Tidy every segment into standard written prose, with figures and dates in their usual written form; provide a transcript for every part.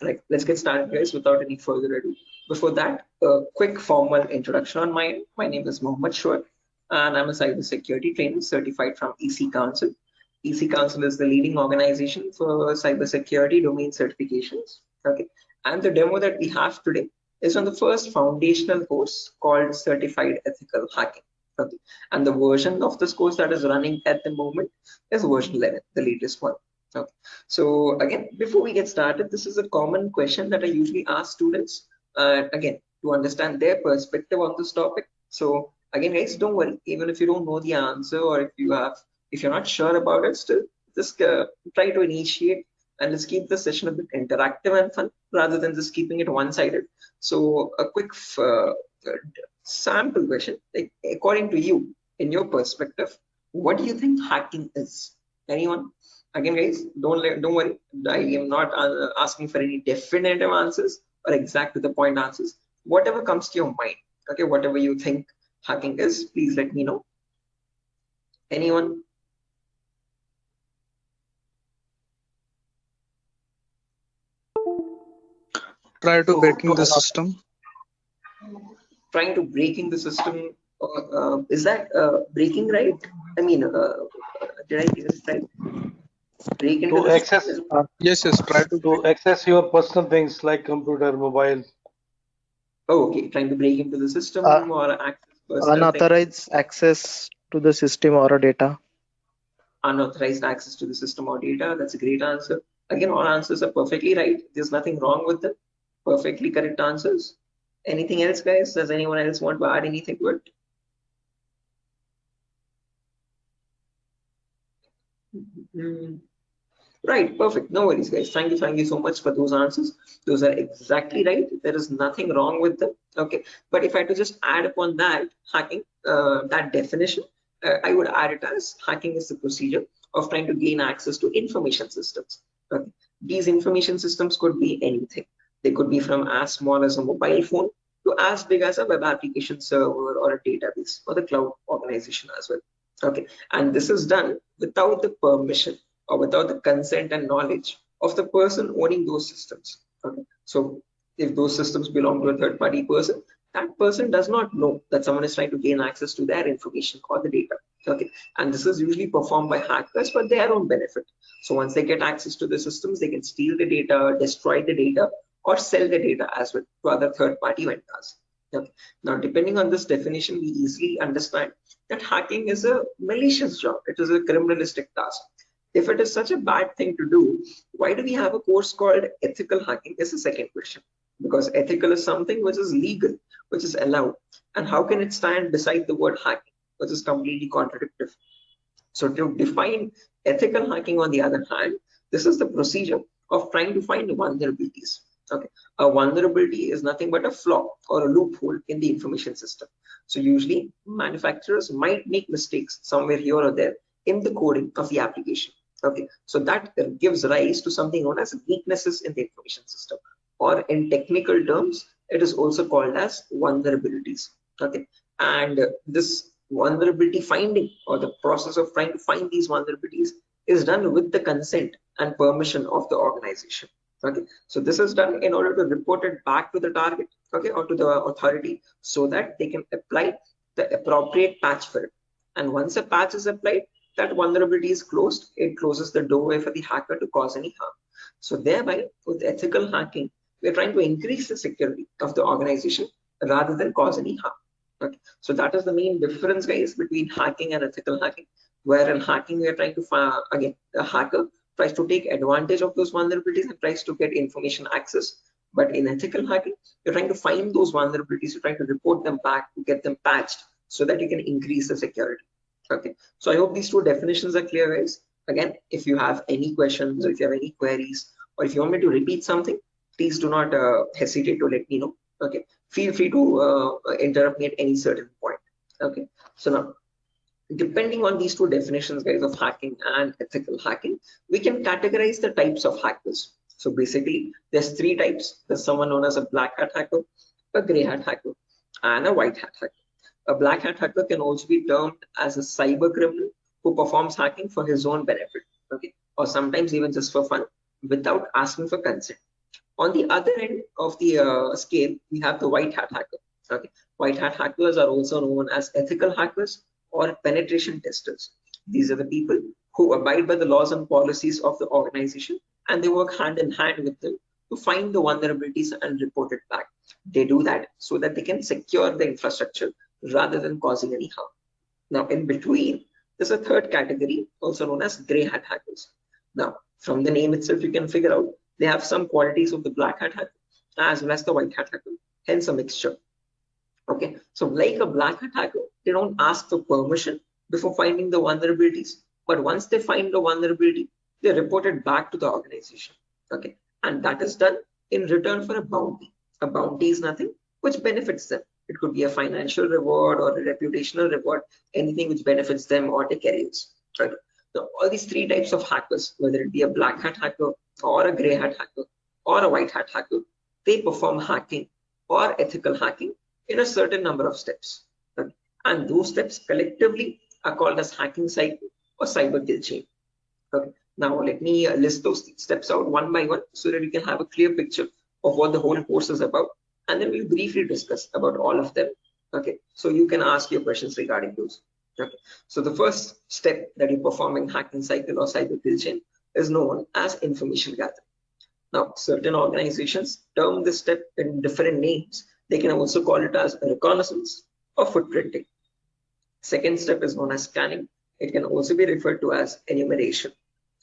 Right, let's get started, guys, without any further ado. Before that, a quick formal introduction on my end. My name is Mohammed Shoaib, and I'm a cybersecurity trainer certified from EC Council. EC Council is the leading organization for cybersecurity domain certifications. Okay, and the demo that we have today is on the first foundational course called Certified Ethical Hacking. Okay, and the version of this course that is running at the moment is version 11, the latest one. Okay. So again, before we get started, this is a common question that I usually ask students, again, to understand their perspective on this topic. So again, guys, don't worry, even if you don't know the answer, or if you're not sure about it, still just try to initiate, and let's keep the session a bit interactive and fun rather than just keeping it one-sided. So a quick sample question, like, according to you, in your perspective, what do you think hacking is? Anyone? Again, guys, don't worry. I am not asking for any definitive answers or exact to the point answers. Whatever comes to your mind, okay, whatever you think hacking is, please let me know. Anyone? Prior to breaking the system. Trying to breaking the system. Is that breaking right? I mean, did I get it right? Break into To the access system? Yes, try to break. to access your personal things like computer, mobile. Oh, okay. Trying to break into the Uh, system or access personal things. Unauthorized access to the system or data. Unauthorized access to the system or data. That's a great answer. Again, all answers are perfectly right. There's nothing wrong with them. Perfectly correct answers. Anything else, guys? Does anyone else want to add anything to it? Right, perfect. No worries, guys. Thank you so much for those answers. Those are exactly right. There is nothing wrong with them. Okay, but if I had to just add upon that hacking, that definition, I would add it as hacking is the procedure of trying to gain access to information systems. Okay, these information systems could be anything. They could be from as small as a mobile phone to as big as a web application server or a database or the cloud organization as well. Okay, and this is done without the permission or without the consent and knowledge of the person owning those systems. Okay, so if those systems belong to a third party person, that person does not know that someone is trying to gain access to their information or the data. Okay, and this is usually performed by hackers for their own benefit. So once they get access to the systems, they can steal the data, destroy the data, or sell the data as well to other third party vendors. Okay. Now, depending on this definition, we easily understand that hacking is a malicious job. It is a criminalistic task. If it is such a bad thing to do, why do we have a course called ethical hacking? Is the second question. Because ethical is something which is legal, which is allowed. And how can it stand beside the word hacking, which is completely contradictory? So to define ethical hacking, on the other hand, this is the procedure of trying to find vulnerabilities. Okay, a vulnerability is nothing but a flaw or a loophole in the information system. So usually manufacturers might make mistakes somewhere here or there in the coding of the application. Okay, so that gives rise to something known as weaknesses in the information system, or in technical terms, it is also called as vulnerabilities. Okay, and this vulnerability finding, or the process of trying to find these vulnerabilities, is done with the consent and permission of the organization. Okay, so this is done in order to report it back to the target, okay, or to the authority, so that they can apply the appropriate patch for it. And once a patch is applied, that vulnerability is closed. It closes the doorway for the hacker to cause any harm. So thereby, with ethical hacking, we're trying to increase the security of the organization rather than cause any harm. Okay, so that is the main difference, guys, between hacking and ethical hacking. Where in hacking, we are trying to again, the hacker tries to take advantage of those vulnerabilities and tries to get information access. But in ethical hacking, you're trying to find those vulnerabilities, you're trying to report them back to get them patched so that you can increase the security. Okay, so I hope these two definitions are clear, guys. Again, if you have any questions or if you have any queries, or if you want me to repeat something, please do not hesitate to let me know. Okay, feel free to interrupt me at any certain point. Okay, so now, depending on these two definitions, guys, of hacking and ethical hacking, we can categorize the types of hackers. So basically, there's three types. There's someone known as a black hat hacker, a gray hat hacker, and a white hat hacker. A black hat hacker can also be termed as a cyber criminal who performs hacking for his own benefit, okay, or sometimes even just for fun, without asking for consent. On the other end of the scale, we have the white hat hacker. Okay, white hat hackers are also known as ethical hackers or penetration testers. These are the people who abide by the laws and policies of the organization, and they work hand in hand with them to find the vulnerabilities and report it back. They do that so that they can secure the infrastructure rather than causing any harm. Now, in between, there's a third category, also known as gray hat hackers. Now, from the name itself, you can figure out they have some qualities of the black hat hacker as well as the white hat hacker, hence a mixture. Okay, so like a black hat hacker, they don't ask for permission before finding the vulnerabilities, but once they find the vulnerability, they report it back to the organization. Okay, and that is done in return for a bounty. A bounty is nothing which benefits them. It could be a financial reward or a reputational reward, anything which benefits them or their careers. Right? So all these three types of hackers, whether it be a black hat hacker or a gray hat hacker or a white hat hacker, they perform hacking or ethical hacking in a certain number of steps. Right? And those steps collectively are called as hacking cycle or cyber kill chain. Okay. Now let me list those steps out one by one so that you can have a clear picture of what the whole course is about, and then we'll briefly discuss about all of them. Okay, so you can ask your questions regarding those. Okay, so the first step that you perform in hacking cycle or cyber kill chain is known as information gathering. Now, certain organizations term this step in different names. They can also call it as reconnaissance or footprinting. Second step is known as scanning. It can also be referred to as enumeration.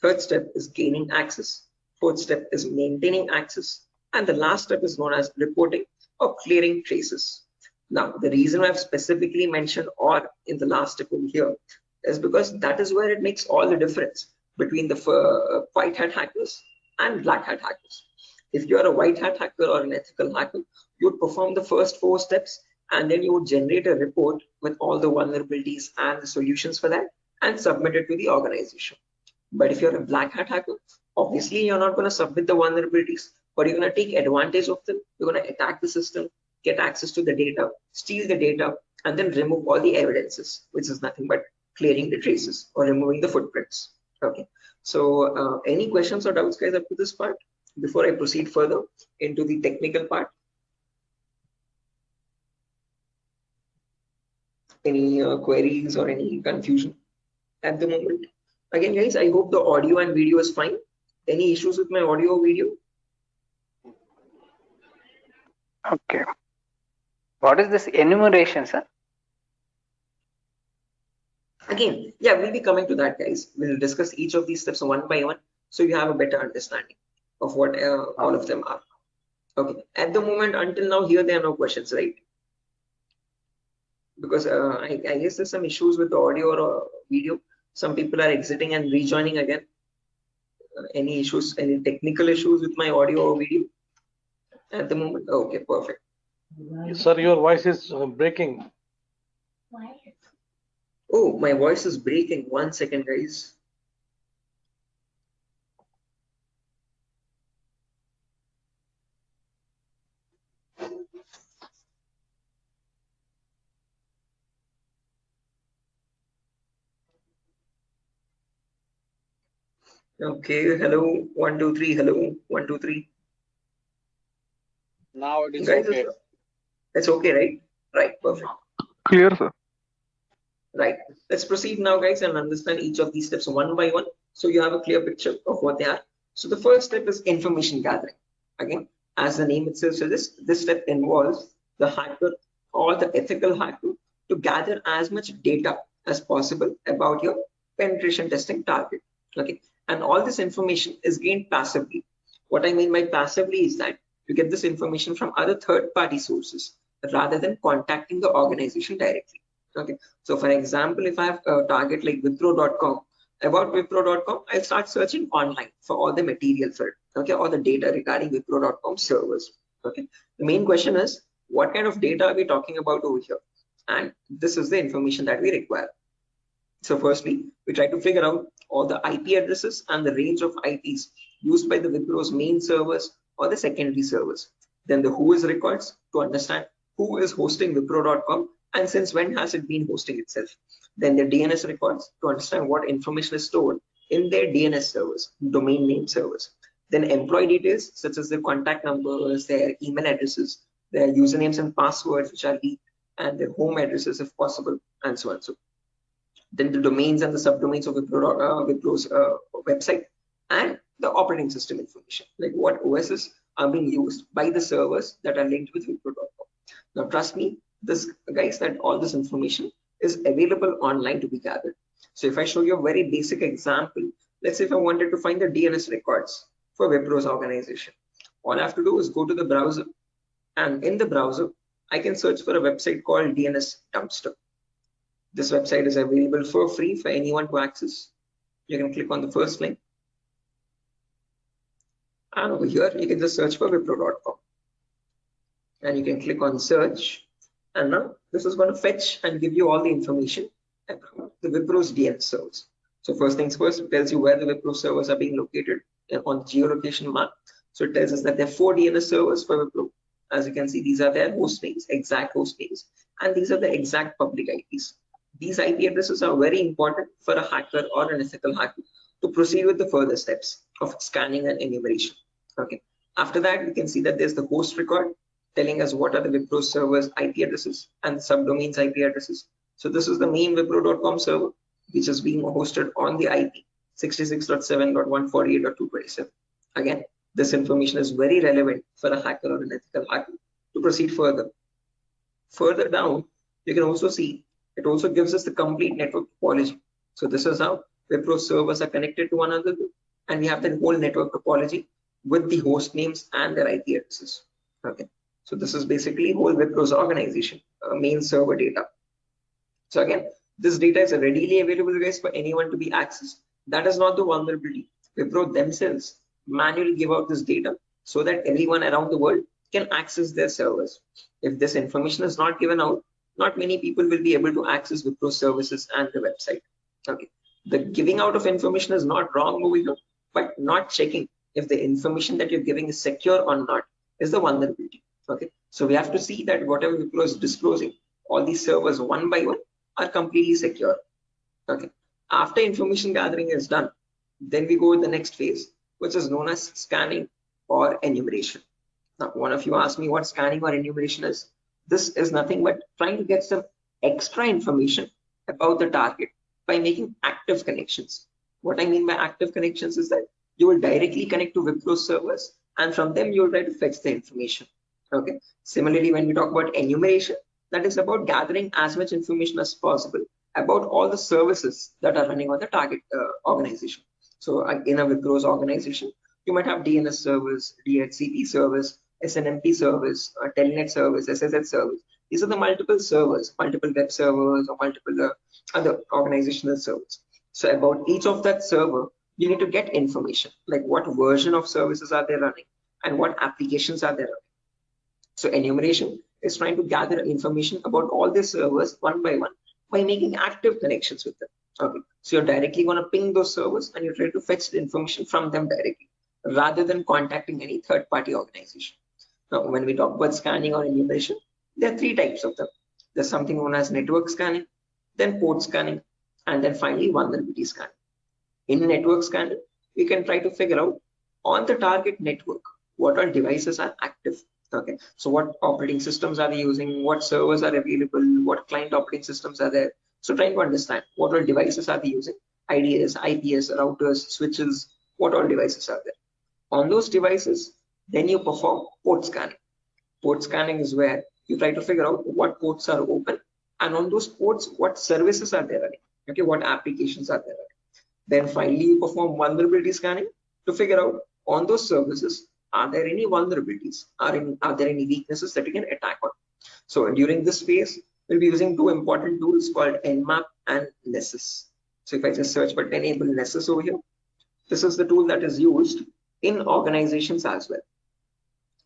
Third step is gaining access. Fourth step is maintaining access. And the last step is known as reporting or clearing traces. Now, the reason I've specifically mentioned "or" in the last step over here is because that is where it makes all the difference between the white hat hackers and black hat hackers. If you're a white hat hacker or an ethical hacker, you would perform the first 4 steps and then you would generate a report with all the vulnerabilities and the solutions for that and submit it to the organization. But if you're a black hat hacker, obviously you're not going to submit the vulnerabilities, but you're going to take advantage of them. You're going to attack the system, get access to the data, steal the data, and then remove all the evidences, which is nothing but clearing the traces or removing the footprints. Okay. So any questions or doubts, guys, up to this part before I proceed further into the technical part? Any queries or any confusion at the moment? Again, guys, I hope the audio and video is fine. Any issues with my audio or video? Okay. What is this enumeration, sir? Again, yeah, we'll be coming to that, guys. We'll discuss each of these steps one by one so you have a better understanding of what all of them are. Okay. At the moment, until now, here there are no questions, right? Because I guess there's some issues with the audio or video. Some people are exiting and rejoining again. Any issues, any technical issues with my audio or video at the moment? Okay, perfect. Sir, your voice is breaking. Oh, my voice is breaking. 1 second, guys. Okay, hello, 1 2 3, hello, 1 2 3. Now it is Guys, okay. it's okay, right? Right, perfect. Clear, sir. Right. Let's proceed now, guys, and understand each of these steps one by one so you have a clear picture of what they are. So the first step is information gathering. Again, as the name itself suggests, this step involves the hacker or the ethical hacker to gather as much data as possible about your penetration testing target. Okay, and all this information is gained passively. What I mean by passively is that you get this information from other third-party sources rather than contacting the organization directly. Okay, so for example, if I have a target like Wipro.com, about Wipro.com, I'll start searching online for all the material for it, okay, all the data regarding Wipro.com servers. Okay, the main question is, what kind of data are we talking about over here? And this is the information that we require. So firstly, we try to figure out all the IP addresses and the range of IPs used by the Wipro's main servers or the secondary servers. Then the who is records to understand who is hosting Wipro.com and since when has it been hosting itself. Then the DNS records to understand what information is stored in their DNS servers, domain name servers. Then employee details such as their contact numbers, their email addresses, their usernames and passwords which are leaked, and their home addresses if possible, and so on. So then the domains and the subdomains of Wipro's website, and the operating system information, like what OSs are being used by the servers that are linked with Wipro.com. Now trust me, this guys, that all this information is available online to be gathered. So if I show you a very basic example, let's say if I wanted to find the DNS records for Wipro's organization, all I have to do is go to the browser, and in the browser I can search for a website called DNS Dumpster. This website is available for free for anyone to access. You can click on the first link, and over here you can just search for Wipro.com, and you can click on search, and now this is going to fetch and give you all the information about the Wipro's DNS servers. So first things first, it tells you where the Wipro servers are being located on the geolocation map. So it tells us that there are 4 DNS servers for Wipro. As you can see, these are their host names, exact host names, and these are the exact public IPs. These IP addresses are very important for a hacker or an ethical hacker to proceed with the further steps of scanning and enumeration. Okay. After that, we can see that there's the host record telling us what are the Wipro servers IP addresses and subdomains IP addresses. So this is the main Wipro.com server, which is being hosted on the IP 66.7.148.227. Again, this information is very relevant for a hacker or an ethical hacker to proceed further. Further down, you can also see it also gives us the complete network topology. So this is how Wipro servers are connected to one another, and we have the whole network topology with the host names and their IP addresses. Okay, so this is basically whole Wipro's organization main server data. So again, this data is readily available, guys, for anyone to be accessed. That is not the vulnerability. Wipro themselves manually give out this data so that everyone around the world can access their servers. If this information is not given out, not many people will be able to access Wipro services and the website. Okay, the giving out of information is not wrong over here, but not checking if the information that you're giving is secure or not is the vulnerability. Okay, so we have to see that whatever Wipro is disclosing, all these servers one by one are completely secure. Okay, after information gathering is done, then we go with the next phase, which is known as scanning or enumeration. Now, one of you asked me what scanning or enumeration is. This is nothing but trying to get some extra information about the target by making active connections. What I mean by active connections is that you will directly connect to Wipro servers, and from them you will try to fetch the information. Okay. Similarly, when we talk about enumeration, that is about gathering as much information as possible about all the services that are running on the target organization. So in a Wipro's organization, you might have DNS servers, DHCP servers, SNMP servers, Telnet servers, SSH servers. These are the multiple servers, multiple web servers, or multiple other organizational servers. So about each of that server, you need to get information, like what version of services are they running and what applications are they running. So enumeration is trying to gather information about all the servers one by one by making active connections with them. Okay, so you're directly going to ping those servers and you try to fetch the information from them directly rather than contacting any third-party organization. Now, when we talk about scanning or enumeration, there are 3 types of them. There's something known as network scanning, then port scanning, and then finally vulnerability scanning. In network scanning, we can try to figure out on the target network what all devices are active. Okay, so what operating systems are they using, what servers are available, what client operating systems are there. So trying to understand what all devices are they using, IDS, IPS, routers, switches, what all devices are there. On those devices, then you perform port scanning. Port scanning is where you try to figure out what ports are open, and on those ports, what services are there running. Okay, what applications are there running. Then finally, you perform vulnerability scanning to figure out on those services, are there any vulnerabilities? Are there any weaknesses that you can attack on? So during this phase, we'll be using 2 important tools called Nmap and Nessus. So if I just search for enable Nessus over here, this is the tool that is used in organizations as well.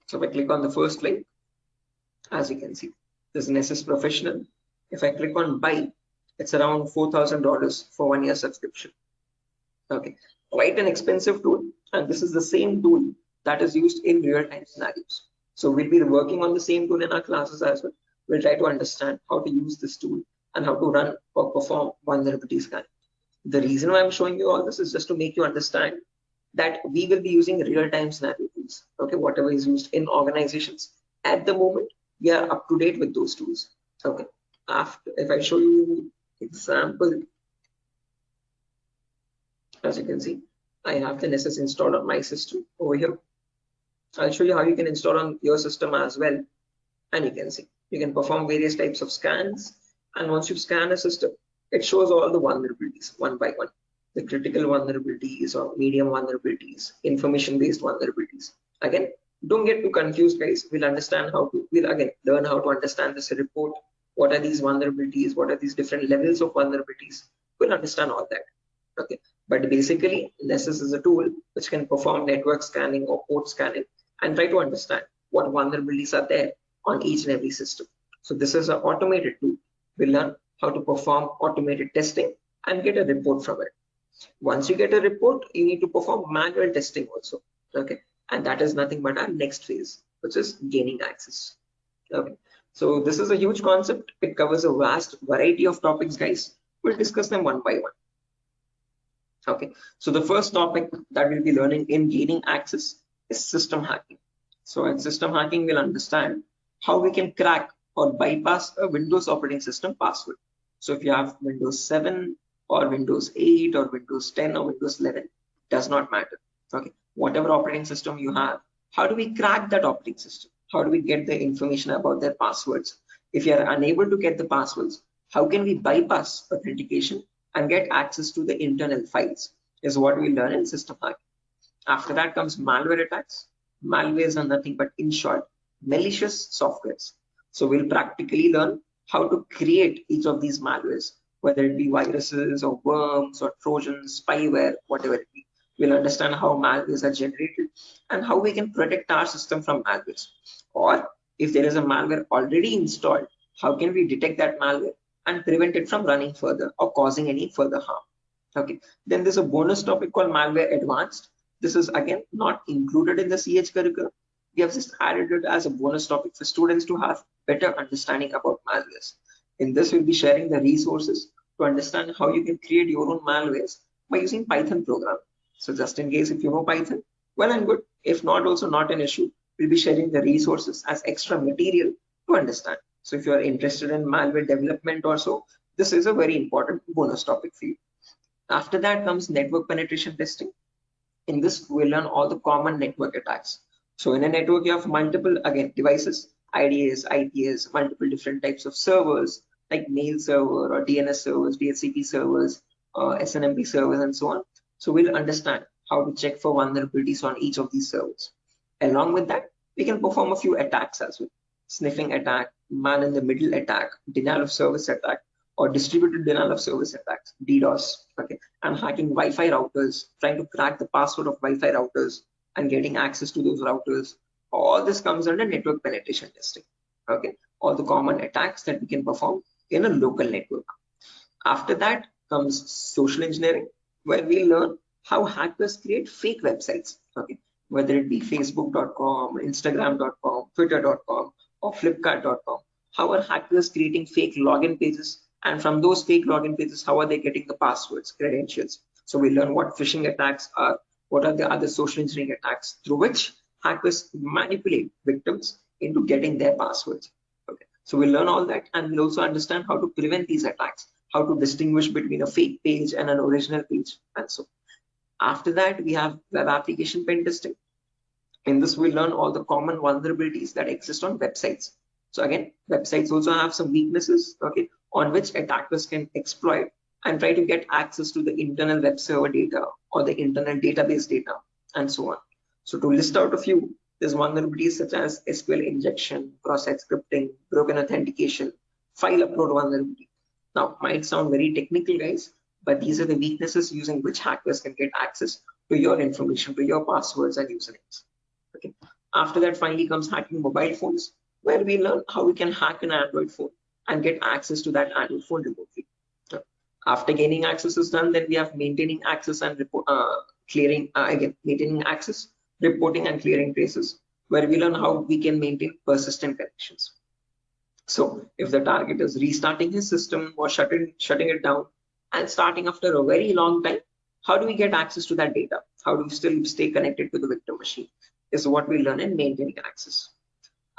So if I click on the first link, as you can see, this is Nessus Professional. If I click on buy, it's around $4,000 for 1 year subscription. Okay, quite an expensive tool, and this is the same tool that is used in real-time scenarios. So we'll be working on the same tool in our classes as well. We'll try to understand how to use this tool and how to run or perform vulnerability scanning. The reason why I'm showing you all this is just to make you understand that we will be using real-time scenario tools. Okay, whatever is used in organizations at the moment, we are up to date with those tools. Okay, after if I show you example, as you can see, I have the Nessus installed on my system over here. I'll show you how you can install on your system as well, and you can see you can perform various types of scans, and once you scan a system, it shows all the vulnerabilities one by one, the critical vulnerabilities or medium vulnerabilities, information based vulnerabilities. Again, don't get too confused, guys. We'll again learn how to understand this report. What are these vulnerabilities? What are these different levels of vulnerabilities? We'll understand all that. Okay, but basically Nessus is a tool which can perform network scanning or port scanning and try to understand what vulnerabilities are there on each and every system. So this is an automated tool. We'll learn how to perform automated testing and get a report from it. Once you get a report, you need to perform manual testing also. Okay, and that is nothing but our next phase, which is gaining access. Okay, so this is a huge concept. It covers a vast variety of topics, guys. We'll discuss them one by one. Okay, so the first topic that we'll be learning in gaining access is system hacking. So in system hacking, we'll understand how we can crack or bypass a Windows operating system password. So if you have Windows 7 or Windows 8 or Windows 10 or Windows 11, does not matter. Okay, whatever operating system you have, how do we crack that operating system? How do we get the information about their passwords? If you are unable to get the passwords, how can we bypass authentication and get access to the internal files, is what we learn in system hacking. After that comes malware attacks. Malwares are nothing but, in short, malicious softwares. So we'll practically learn how to create each of these malwares, whether it be viruses or worms or trojans, spyware, whatever it be. We'll understand how malwares are generated and how we can protect our system from malwares. Or if there is a malware already installed, how can we detect that malware and prevent it from running further or causing any further harm. Okay, then there's a bonus topic called malware advanced. This is again not included in the CH curriculum. We have just added it as a bonus topic for students to have better understanding about malwares. In this, we'll be sharing the resources to understand how you can create your own malwares by using Python program. So just in case if you know Python, well and good. If not, also not an issue. We'll be sharing the resources as extra material to understand. So if you are interested in malware development or so, this is a very important bonus topic for you. After that comes network penetration testing. In this, we'll learn all the common network attacks. So in a network, you have multiple, again, devices, IDS, IPS, multiple different types of servers, like mail server or DNS servers, DHCP servers, SNMP servers, and so on. So we'll understand how to check for vulnerabilities on each of these servers. Along with that, we can perform a few attacks as well. Sniffing attack, man-in-the-middle attack, denial of service attack, or distributed denial of service attacks, DDoS, okay, and hacking Wi-Fi routers, trying to crack the password of Wi-Fi routers and getting access to those routers. All this comes under network penetration testing, okay, all the common attacks that we can perform in a local network. After that comes social engineering, where we learn how hackers create fake websites, okay, whether it be facebook.com, instagram.com, twitter.com, or flipkart.com. How are hackers creating fake login pages? And from those fake login pages, how are they getting the passwords, credentials? So we learn what phishing attacks are, what are the other social engineering attacks through which hackers manipulate victims into getting their passwords. Okay, so we'll learn all that, and we'll also understand how to prevent these attacks, how to distinguish between a fake page and an original page, and so. After that, we have web application pen testing. In this, we'll learn all the common vulnerabilities that exist on websites. So again, websites also have some weaknesses, okay, on which attackers can exploit and try to get access to the internal web server data or the internal database data, and so on. So to list out a few, there's vulnerabilities such as SQL injection, cross-site scripting, broken authentication, file upload vulnerability. Now, might sound very technical, guys, but these are the weaknesses using which hackers can get access to your information, to your passwords and usernames. Okay. After that, finally comes hacking mobile phones, where we learn how we can hack an Android phone and get access to that Android phone remotely. After gaining access is done, then we have maintaining access and maintaining access, reporting and clearing traces, where we learn how we can maintain persistent connections. So if the target is restarting his system or shutting it down and starting after a very long time, how do we get access to that data? How do we still stay connected to the victim machine? Is what we learn in maintaining access.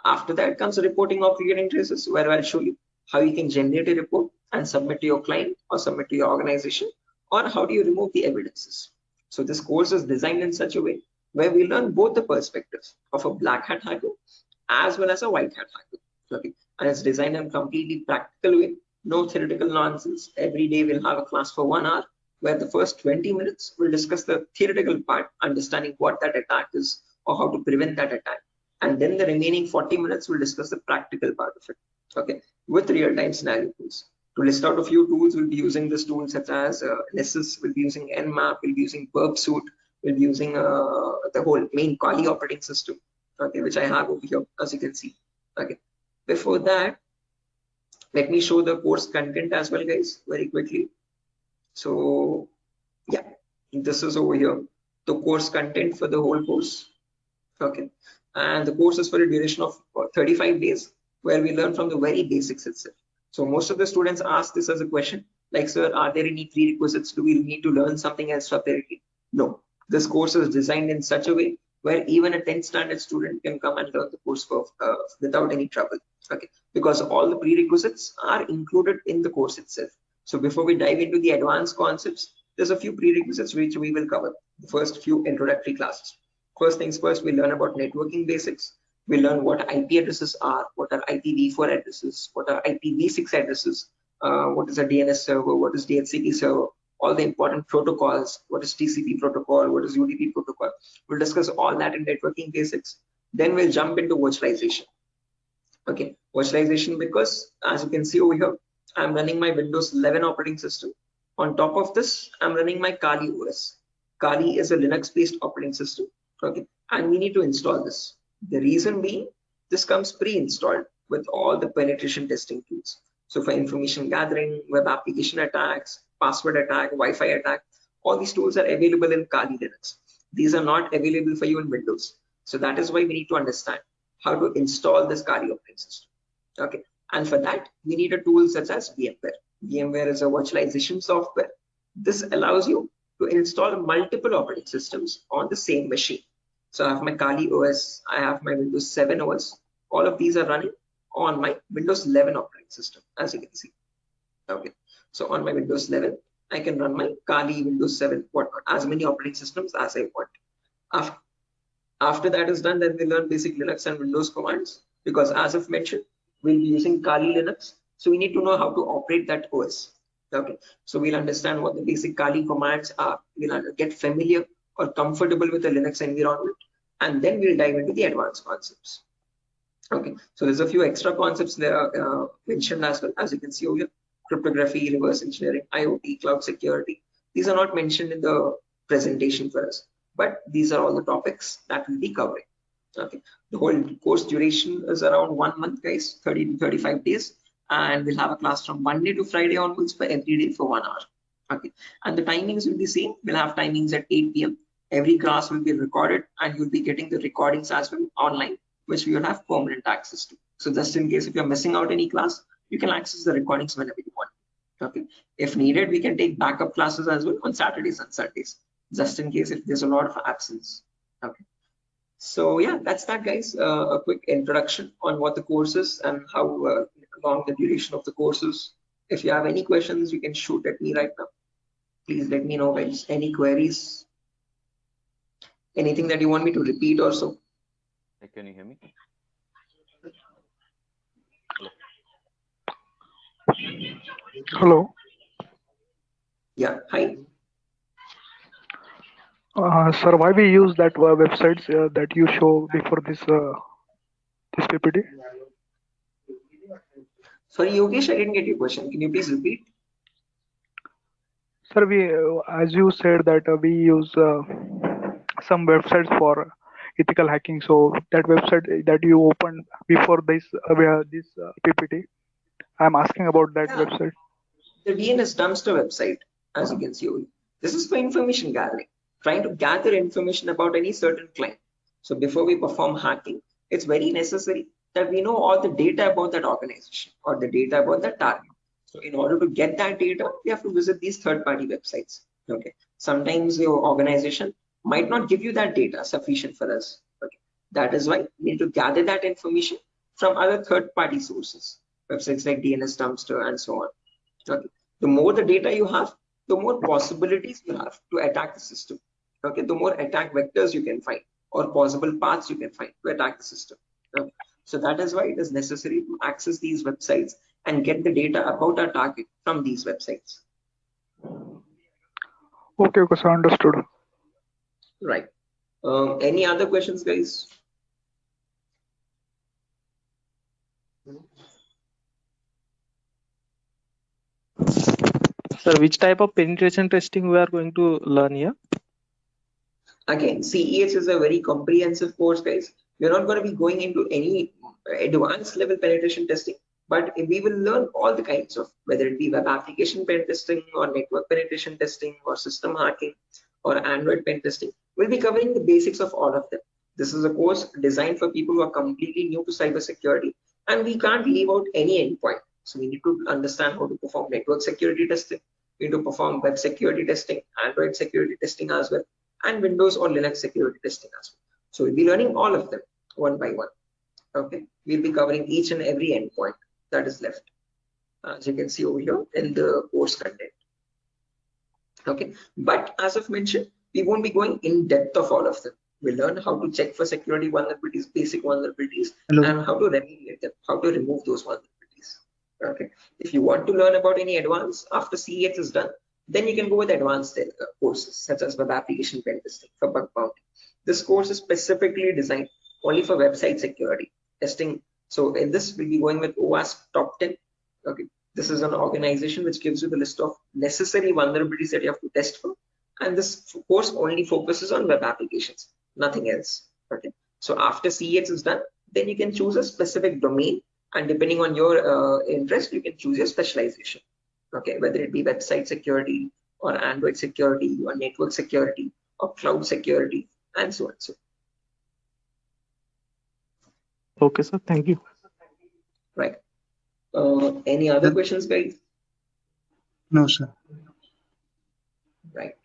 After that comes reporting of reading traces, where I'll show you how you can generate a report and submit to your client or submit to your organization, or how do you remove the evidences. So this course is designed in such a way where we learn both the perspectives of a black hat hacker as well as a white hat hacker. Okay. And it's designed in a completely practical way, no theoretical nonsense. Every day we'll have a class for 1 hour where the first 20 minutes we'll discuss the theoretical part, understanding what that attack is or how to prevent that attack. And then the remaining 40 minutes we'll discuss the practical part of it, okay, with real-time scenario tools. To list out a few tools, we'll be using this tool such as Nessus, we'll be using Nmap, we'll be using Burpsuit, we'll be using the whole main Kali operating system, okay, which I have over here, as you can see. Okay. Before that, let me show the course content as well, guys, very quickly. So yeah, this is over here, the course content for the whole course. Okay. And the course is for a duration of 35 days, where we learn from the very basics itself. So most of the students ask this as a question, like, sir, are there any prerequisites? Do we need to learn something else separately? No, this course is designed in such a way where even a 10th standard student can come and learn the course for, without any trouble. Okay, because all the prerequisites are included in the course itself. So before we dive into the advanced concepts, there's a few prerequisites which we will cover. The first few introductory classes. First things first, we learn about networking basics. We learn what IP addresses are, what are IPv4 addresses, what are IPv6 addresses, what is a DNS server, what is DHCP server, all the important protocols, what is TCP protocol, what is UDP protocol. We'll discuss all that in networking basics. Then we'll jump into virtualization. Okay, virtualization, because as you can see over here, I'm running my Windows 11 operating system. On top of this, I'm running my Kali OS. Kali is a Linux-based operating system. Okay, and we need to install this. The reason being, this comes pre-installed with all the penetration testing tools. So for information gathering, web application attacks, password attack, Wi-Fi attack, all these tools are available in Kali Linux. These are not available for you in Windows. So that is why we need to understand how to install this Kali operating system. Okay, and for that, we need a tool such as VMware. VMware is a virtualization software. This allows you to install multiple operating systems on the same machine. So I have my Kali OS, I have my Windows 7 OS. All of these are running on my Windows 11 operating system, as you can see. Okay, so on my Windows 11, I can run my Kali, Windows 7, whatnot, as many operating systems as I want. After that is done, then we learn basic Linux and Windows commands, because as I've mentioned, we'll be using Kali Linux. So we need to know how to operate that OS. Okay, so we'll understand what the basic Kali commands are. We'll get familiar or comfortable with the Linux environment, and then we'll dive into the advanced concepts. Okay, so there's a few extra concepts there mentioned as well, as you can see over here: cryptography, reverse engineering, IoT, cloud security. These are not mentioned in the presentation for us, but these are all the topics that we'll be covering. Okay, the whole course duration is around 1 month, guys, 30 to 35 days, and we'll have a class from Monday to Friday onwards for every day for 1 hour. Okay, and the timings will be same. We'll have timings at 8 p.m. Every class will be recorded, and you'll be getting the recordings as well online, which we will have permanent access to. So just in case if you're missing out any class, you can access the recordings whenever you want. Okay, if needed, we can take backup classes as well on Saturdays and Sundays, just in case if there's a lot of absence. Okay, so yeah, that's that, guys. A quick introduction on what the course is and how long the duration of the course is. If you have any questions, you can shoot at me right now. Please let me know, guys. Any queries? Anything that you want me to repeat or so? Can you hear me? Hello. Yeah, hi. Sir, why we use that websites that you show before this this PPT? Sorry, Yogesh, I didn't get your question. Can you please repeat? Sir, we as you said that we use some websites for ethical hacking. So that website that you opened before this PPT, I'm asking about that website. The DNS dumpster website, as you can see. This is for information gathering, trying to gather information about any certain client. So before we perform hacking, it's very necessary that we know all the data about that organization or the data about that target. So in order to get that data, we have to visit these third-party websites. Okay, Sometimes your organization might not give you that data sufficient for us. Okay. That is why we need to gather that information from other third-party sources, websites like DNS Dumpster and so on. Okay. The more the data you have, the more possibilities you have to attack the system. Okay. The more attack vectors you can find or possible paths you can find to attack the system. Okay. So that is why it is necessary to access these websites and get the data about our target from these websites. Okay, okay, so understood. Right. Any other questions, guys? Sir, which type of penetration testing we are going to learn here? Again, CEH is a very comprehensive course, guys. We're not going to be going into any advanced level penetration testing, but we will learn all the kinds of, whether it be web application pen testing or network penetration testing or system hacking or Android pen testing. We'll be covering the basics of all of them. This is a course designed for people who are completely new to cybersecurity, and we can't leave out any endpoint. So we need to understand how to perform network security testing. We need to perform web security testing, Android security testing as well, and Windows or Linux security testing as well. So we'll be learning all of them one by one. Okay, we'll be covering each and every endpoint that is left, as you can see over here in the course content. Okay, but as I've mentioned, we won't be going in depth of all of them. We'll learn how to check for security vulnerabilities, basic vulnerabilities, and how to remediate them, how to remove those vulnerabilities. Okay, if you want to learn about any advanced after CEX is done, then you can go with advanced courses such as web application pen testing for bug bounty. This course is specifically designed only for website security testing. So in this, we'll be going with OWASP Top 10. Okay, this is an organization which gives you the list of necessary vulnerabilities that you have to test for, and this course only focuses on web applications, nothing else. Okay, so after CEX is done, then you can choose a specific domain, and depending on your interest, you can choose your specialization. Okay, whether it be website security or Android security or network security or cloud security and so on. So Okay, sir. Thank you. right. Any other questions, guys? No, sir. Right.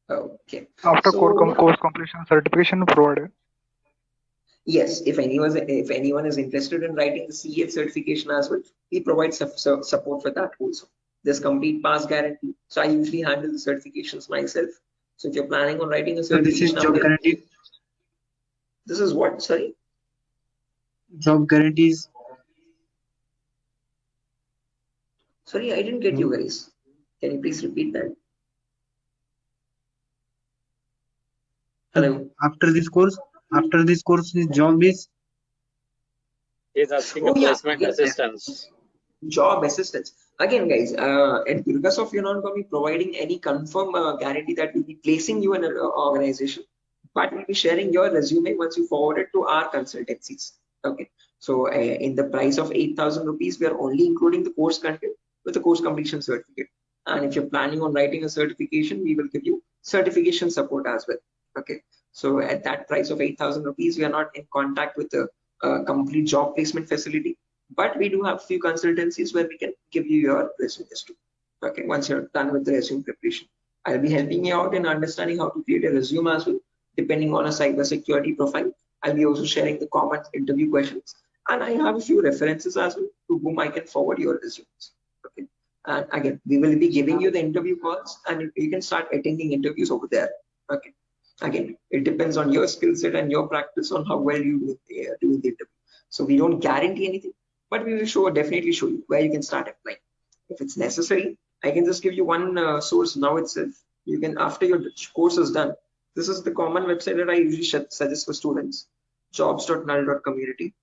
Okay. After So, course completion, certification provided. yes, if anyone is interested in writing the CEF certification as well, we provide support for that also. There's complete pass guarantee. So I usually handle the certifications myself. So if you're planning on writing a So this is certification, job guarantee. this is what? Sorry. Job guarantees. Sorry, I didn't get you guys. Can you please repeat that? Hello. After this course, his job is. He's asking Oh, a yeah. placement assistance. Job assistance. Again, guys, at Durga, you're not going to be providing any confirm guarantee that we'll be placing you in an organization, but we'll be sharing your resume once you forward it to our consultancies. Okay. So in the price of 8,000 rupees, we are only including the course content with the course completion certificate. And if you're planning on writing a certification, we will give you certification support as well. Okay. So at that price of 8,000 rupees, we are not in contact with the complete job placement facility, but we do have few consultancies where we can give you your resumes too. Okay. Once you're done with the resume preparation, I'll be helping you out in understanding how to create a resume as well, depending on a cybersecurity profile. I'll be also sharing the common interview questions, and I have a few references as well to whom I can forward your resumes. Okay. And again, we will be giving you the interview calls, and you can start attending interviews over there. Okay. Again, it depends on your skill set and your practice on how well you do the interview. So we don't guarantee anything, but we will definitely show you where you can start applying. If it's necessary, I can just give you one source now itself. You can, after your course is done, this is the common website that I usually suggest for students, jobs.null.community.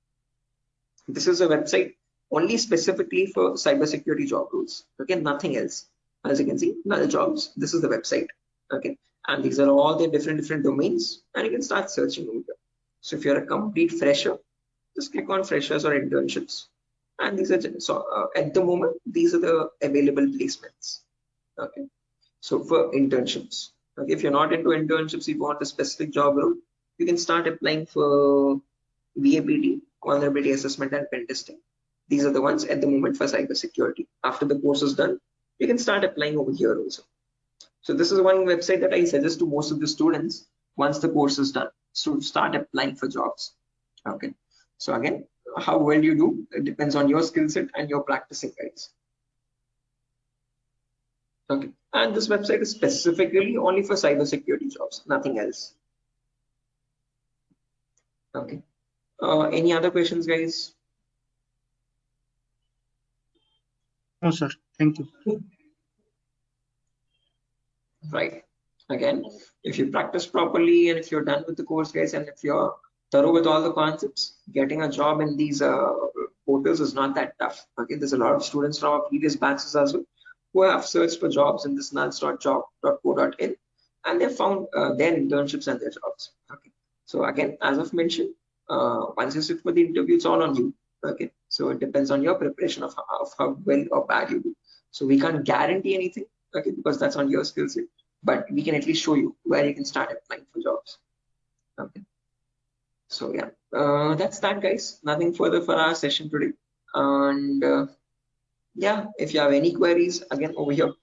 This is a website only specifically for cybersecurity job roles. Okay, nothing else. As you can see, null jobs. This is the website. Okay, and these are all the different domains, and you can start searching over here. So if you're a complete fresher, just click on freshers or internships, and these are at the moment these are the available placements. Okay, so for internships, okay, if you're not into internships, you want a specific job role, you can start applying for VAPT, vulnerability assessment and pen testing. These are the ones at the moment for cybersecurity. After the course is done, you can start applying over here also. So this is one website that I suggest to most of the students once the course is done, to start applying for jobs. Okay. So again, how well you do, it depends on your skill set and your practicing, guys. Okay. And this website is specifically only for cybersecurity jobs, nothing else. Okay. Any other questions, guys? No, sir. Thank you. Right. Again, if you practice properly and if you're done with the course, guys, and if you're thorough with all the concepts, getting a job in these portals is not that tough. Okay. There's a lot of students from our previous batches as well who have searched for jobs in this nuls.job.co.in and they found their internships and their jobs. Okay. So again, as I've mentioned, once you sit for the interview, it's all on you. Okay. So it depends on your preparation of how well or bad you do. So we can't guarantee anything, okay, because that's on your skill set, but we can at least show you where you can start applying for jobs. Okay. So yeah, that's that, guys. Nothing further for our session today. And yeah, if you have any queries, again, over here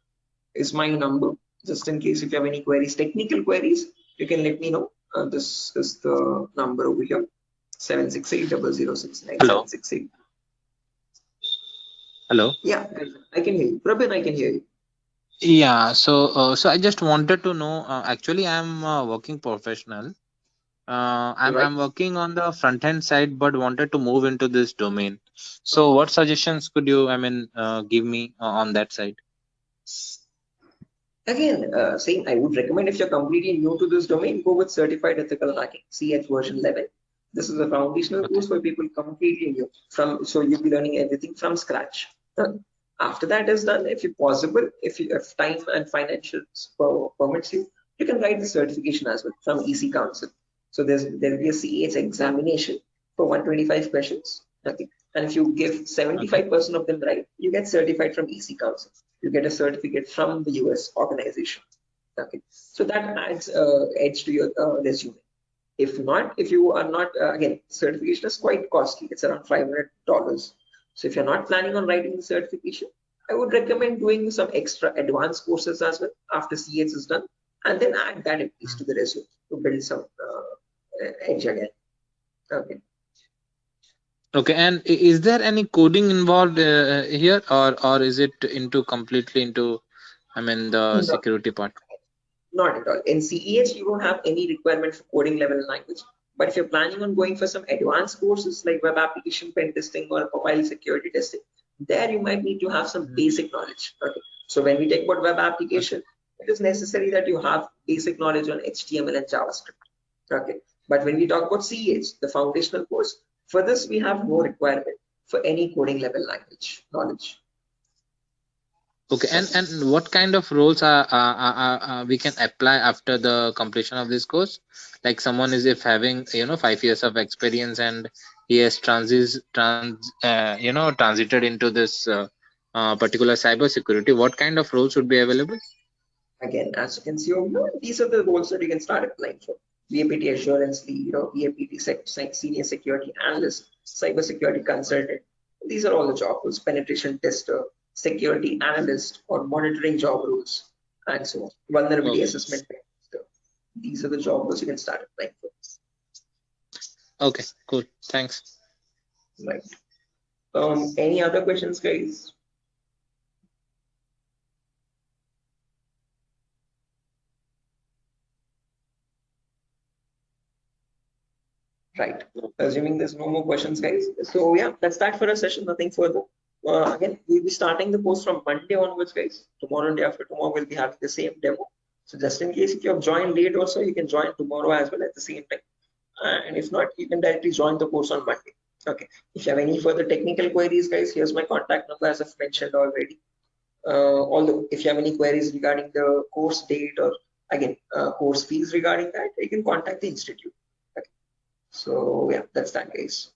is my number. Just in case if you have any queries, technical queries, you can let me know. This is the number over here, 768-006-9768. Hello. Hello. Yeah, I can hear you. Prabin, I can hear you. Yeah. So I just wanted to know. Actually, I'm a working professional. I'm working on the front end side, but wanted to move into this domain. So what suggestions could you, give me on that side? Again, same, I would recommend if you're completely new to this domain, go with Certified Ethical Hacking, CH version 11. This is a foundational course for people completely new. So you'll be learning everything from scratch. After that is done, if possible, if time and financial permits you, you can write the certification as well from EC Council. So there will be a CH examination for 125 questions. Okay. And if you give 75% of them right, you get certified from EC Council. You get a certificate from the US organization. Okay. So that adds edge to your resume. If you are not, again, certification is quite costly. It's around $500. So if you're not planning on writing the certification, I would recommend doing some extra advanced courses as well after CH is done, and then add that at least to the resume to build some edge again. Okay. Okay, and is there any coding involved here, or is it completely into, the security part? Not at all. In CEH, you don't have any requirement for coding level language. But if you're planning on going for some advanced courses like web application pen testing or profile security testing, there you might need to have some basic knowledge. Okay. So when we talk about web application, it is necessary that you have basic knowledge on HTML and JavaScript. Okay. But when we talk about CEH, the foundational course, for this we have no requirement for any coding level language knowledge. Okay, and what kind of roles are we can apply after the completion of this course? Like someone is if having 5 years of experience and he has transited into this particular cybersecurity, what kind of roles would be available? Again, as you can see over here, these are the roles that you can start applying for. VAPT assurance lead, VAPT senior security analyst, cybersecurity consultant. These are all the job roles. Penetration tester, security analyst, or monitoring job roles, and so on. Vulnerability assessment tester. These are the job roles you can start applying for. Okay, cool. Thanks. Right. Any other questions, guys? Right. Assuming there's no more questions, guys. So yeah, that's that for a session. Nothing further. Again, we'll be starting the course from Monday onwards, guys. Tomorrow and day after tomorrow, we'll be having the same demo. So just in case if you have joined late also, you can join tomorrow as well at the same time. And if not, you can directly join the course on Monday. Okay. If you have any further technical queries, guys, here's my contact number as I've mentioned already. Although if you have any queries regarding the course date or again course fees regarding that, you can contact the institute. Okay. So yeah, that's that, guys.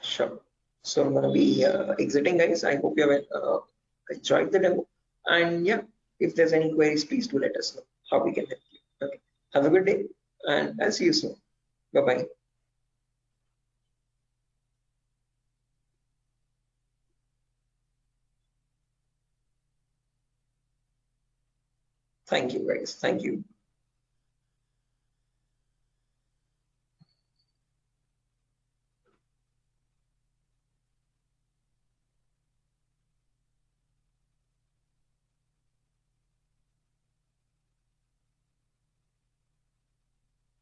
Sure. So I'm gonna be exiting, guys. I hope you have enjoyed the demo. And yeah, if there's any queries, please do let us know how we can help you. Okay. Have a good day, and I'll see you soon. Bye bye. Thank you, guys. Thank you.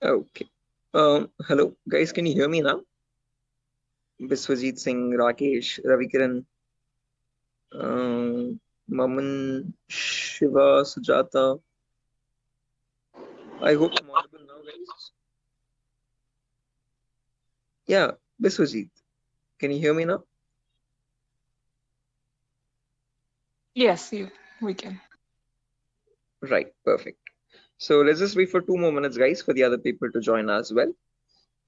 Okay. Hello, guys. Can you hear me now? Biswajit Singh, Rakesh, Ravikiran, Maman, Shiva, Sujata. I hope I'm audible now, guys. Yeah, Biswajit. Can you hear me now? Yes, we can. Right, perfect. So let's just wait for 2 more minutes, guys, for the other people to join as well.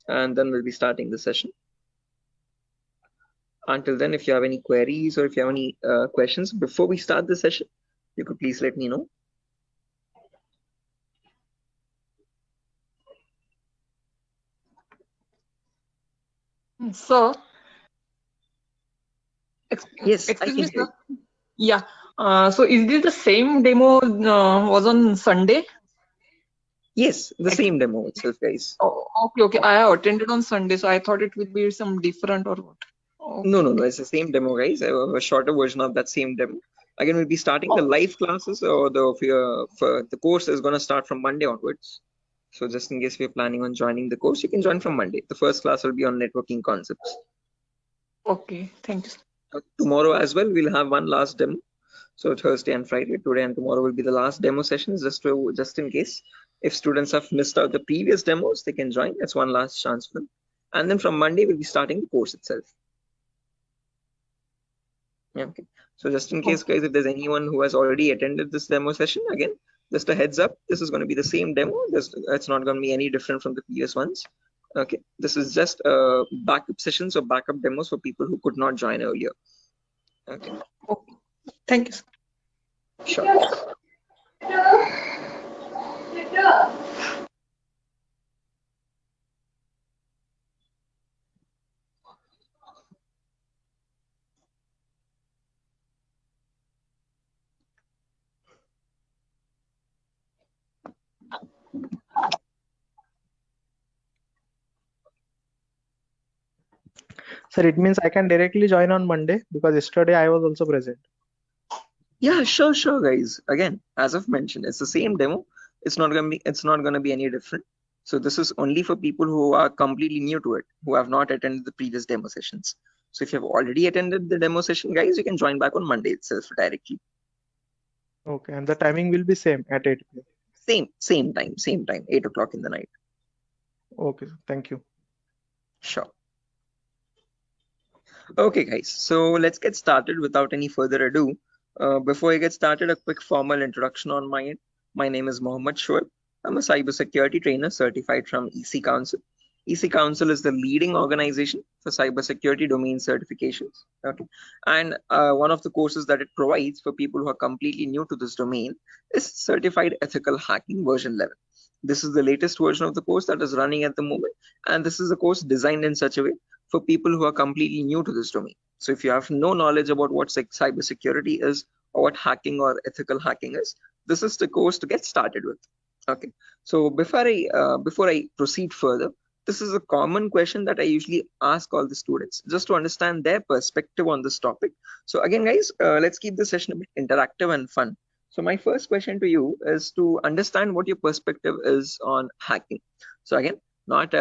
And then we'll be starting the session. Until then, if you have any queries or if you have any questions before we start the session, you could please let me know. So, Yes, excuse I can me, hear sir. you. Yeah. So is this the same demo was on Sunday? Yes, the same demo itself, guys. Oh, okay. I have attended on Sunday, so I thought it would be some different or what. Okay. No, it's the same demo, guys. A shorter version of that same demo. Again, we'll be starting the live classes, or the course is going to start from Monday onwards. So just in case you're planning on joining the course, you can join from Monday. The first class will be on networking concepts. Okay, thank you. Tomorrow as well, we'll have one last demo. So Thursday and Friday, today and tomorrow will be the last demo sessions, just in case. If students have missed out the previous demos, they can join. It's one last chance for them. And then from Monday, we'll be starting the course itself. Yeah, okay. So just in case, guys, if there's anyone who has already attended this demo session, again, just a heads up, this is going to be the same demo. It's not going to be any different from the previous ones. Okay, this is just backup sessions or backup demos for people who could not join earlier. Okay. Thank you. Sure. Sir, it means I can directly join on Monday because yesterday I was also present. Yeah, sure, guys. Again, as I've mentioned, it's the same demo. It's not gonna be any different. So this is only for people who are completely new to it, who have not attended the previous demo sessions. So if you have already attended the demo session, guys, you can join back on Monday itself directly. Okay, and the timing will be same at 8 p.m. Same time, 8 o'clock in the night. Okay, thank you. Sure. Okay, guys, so let's get started without any further ado. Before I get started, a quick formal introduction on my end. My name is Mohammed Shoaib. I'm a cybersecurity trainer certified from EC Council. EC Council is the leading organization for cybersecurity domain certifications. Okay, and one of the courses that it provides for people who are completely new to this domain is Certified Ethical Hacking version 11. This is the latest version of the course that is running at the moment, and this is a course designed in such a way for people who are completely new to this domain. So if you have no knowledge about what cybersecurity is or what hacking or ethical hacking is, this is the course to get started with. Okay. So before I proceed further, this is a common question that I usually ask all the students just to understand their perspective on this topic. So again, guys, let's keep this session a bit interactive and fun. So my first question to you is to understand what your perspective is on hacking. So again, not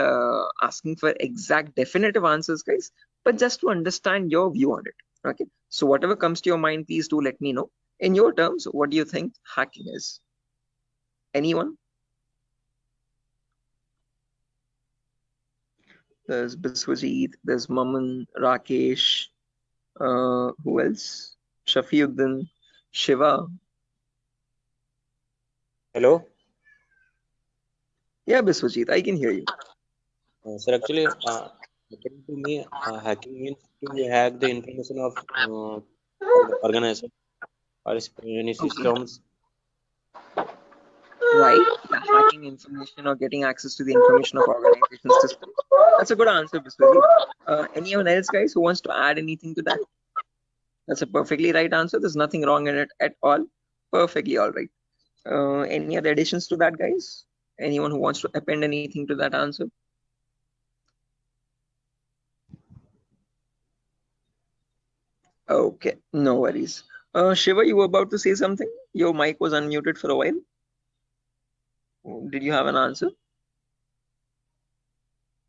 asking for exact definitive answers, guys, but just to understand your view on it. Okay, so whatever comes to your mind, please do let me know. In your terms, what do you think hacking is? Anyone? There's Biswajit, there's Maman, Rakesh, who else? Shafiuddin, Shiva. Hello? Yeah, Biswajit, I can hear you. Sir, actually, according to me, hacking means to hack the information of organization or any systems. Right, hacking information or getting access to the information of organization systems. That's a good answer, Biswajit. Anyone else, guys, who wants to add anything to that? That's a perfectly right answer. There's nothing wrong in it at all. Perfectly all right. Any other additions to that, guys? Anyone who wants to append anything to that answer? Okay, no worries. Shiva, you were about to say something? Your mic was unmuted for a while. Did you have an answer?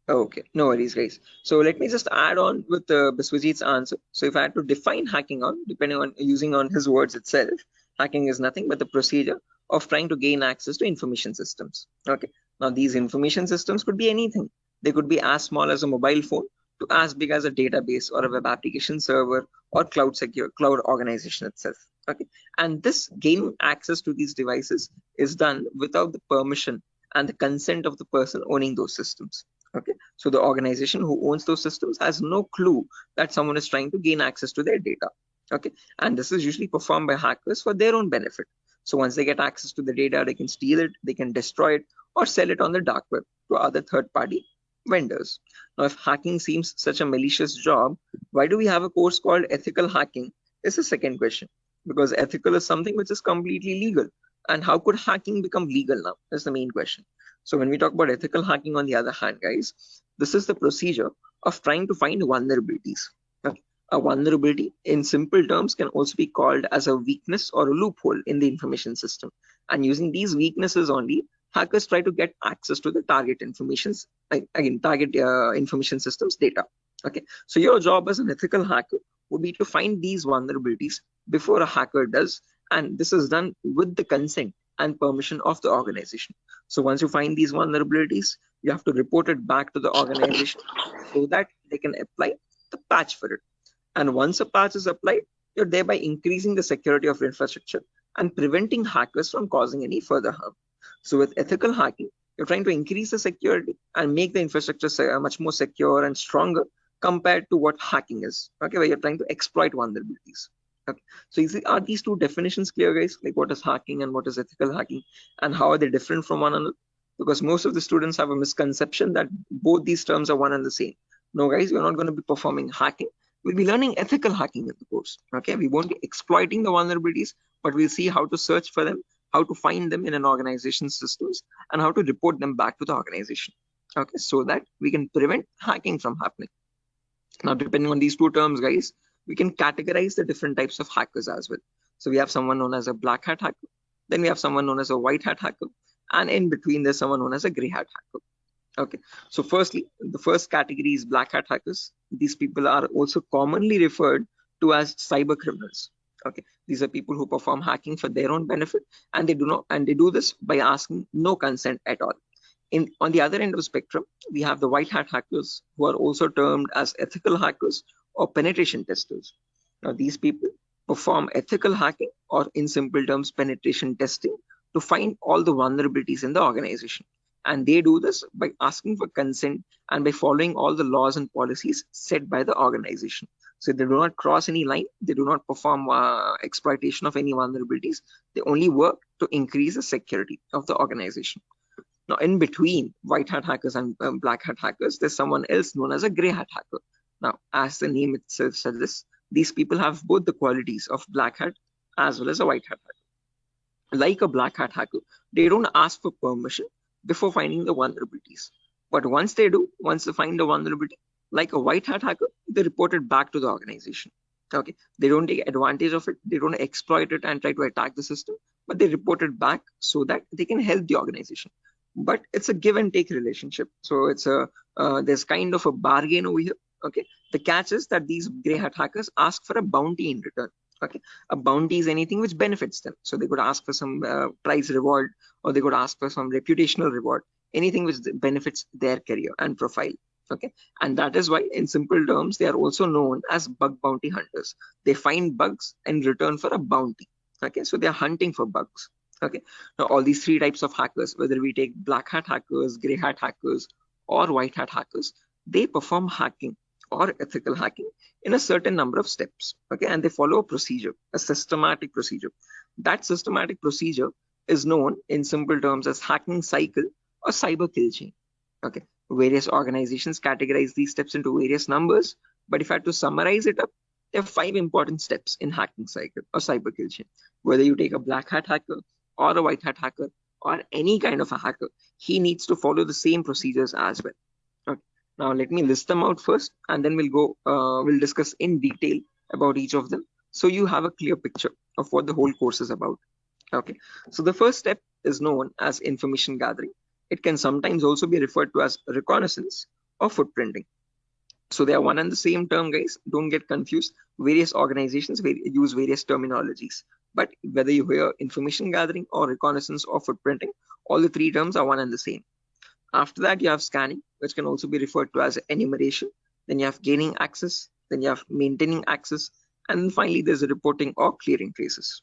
Okay, no worries, guys. So let me just add on with Biswajit's answer. So if I had to define hacking on, depending on using on his words itself, hacking is nothing but the procedure of trying to gain access to information systems. Okay, now these information systems could be anything. They could be as small as a mobile phone to as big as a database or a web application server or cloud organization itself. Okay, and this gaining access to these devices is done without the permission and the consent of the person owning those systems. Okay, so the organization who owns those systems has no clue that someone is trying to gain access to their data. Okay, and this is usually performed by hackers for their own benefit. So once they get access to the data, they can steal it, they can destroy it, or sell it on the dark web to other third-party vendors. Now, if hacking seems such a malicious job, why do we have a course called ethical hacking? Is the second question. Because ethical is something which is completely legal. And how could hacking become legal now? That's the main question. So when we talk about ethical hacking, on the other hand, guys, this is the procedure of trying to find vulnerabilities. Okay. A vulnerability, in simple terms, can also be called as a weakness or a loophole in the information system. And using these weaknesses only, hackers try to get access to the target information systems data. Okay, so your job as an ethical hacker would be to find these vulnerabilities before a hacker does, and this is done with the consent and permission of the organization. So once you find these vulnerabilities, you have to report it back to the organization so that they can apply the patch for it. And once a patch is applied, you're thereby increasing the security of infrastructure and preventing hackers from causing any further harm. So with ethical hacking, you're trying to increase the security and make the infrastructure much more secure and stronger compared to what hacking is. Okay, where you're trying to exploit vulnerabilities. Okay, so you see, are these two definitions clear, guys? Like what is hacking and what is ethical hacking, and how are they different from one another? Because most of the students have a misconception that both these terms are one and the same. No, guys, we're not going to be performing hacking. We'll be learning ethical hacking in the course. Okay, we won't be exploiting the vulnerabilities, but we'll see how to search for them, how to find them in an organization's systems, and how to report them back to the organization. Okay, so that we can prevent hacking from happening. Now, depending on these two terms, guys, we can categorize the different types of hackers as well. So we have someone known as a black hat hacker, then we have someone known as a white hat hacker, and in between there's someone known as a gray hat hacker. Okay, so firstly, the first category is black hat hackers. These people are also commonly referred to as cyber criminals. Okay, these are people who perform hacking for their own benefit, and they do this by asking no consent at all. On the other end of the spectrum, we have the white hat hackers, who are also termed as ethical hackers or penetration testers. Now, these people perform ethical hacking, or in simple terms, penetration testing, to find all the vulnerabilities in the organization. And they do this by asking for consent and by following all the laws and policies set by the organization. So they do not cross any line. They do not perform exploitation of any vulnerabilities. They only work to increase the security of the organization. Now, in between white hat hackers and black hat hackers, there's someone else known as a gray hat hacker. Now, as the name itself suggests, these people have both the qualities of black hat as well as a white hat hacker. Like a black hat hacker, they don't ask for permission before finding the vulnerabilities. But once they find a vulnerability, like a white hat hacker, they report it back to the organization. Okay, they don't take advantage of it, they don't exploit it and try to attack the system, but they report it back so that they can help the organization. But it's a give and take relationship. So it's there's kind of a bargain over here. Okay, the catch is that these gray hat hackers ask for a bounty in return. Okay, a bounty is anything which benefits them. So they could ask for some prize reward, or they could ask for some reputational reward, anything which benefits their career and profile. Okay, and that is why, in simple terms, they are also known as bug bounty hunters. They find bugs in return for a bounty. Okay, so they are hunting for bugs. Okay, now all these three types of hackers, whether we take black hat hackers, gray hat hackers, or white hat hackers, they perform hacking or ethical hacking in a certain number of steps. Okay, and they follow a procedure, a systematic procedure. That systematic procedure is known in simple terms as hacking cycle or cyber kill chain. Okay, various organizations categorize these steps into various numbers, but if I had to summarize it up, there are 5 important steps in hacking cycle or cyber kill chain. Whether you take a black hat hacker or a white hat hacker or any kind of a hacker, he needs to follow the same procedures as well. Okay. Now let me list them out first, and then we'll discuss in detail about each of them, so you have a clear picture of what the whole course is about. Okay. So the first step is known as information gathering. It can sometimes also be referred to as reconnaissance or footprinting. So they are one and the same term, guys. Don't get confused. Various organizations use various terminologies. But whether you hear information gathering or reconnaissance or footprinting, all the three terms are one and the same. After that, you have scanning, which can also be referred to as enumeration. Then you have gaining access. Then you have maintaining access. And then finally, there's reporting or clearing traces.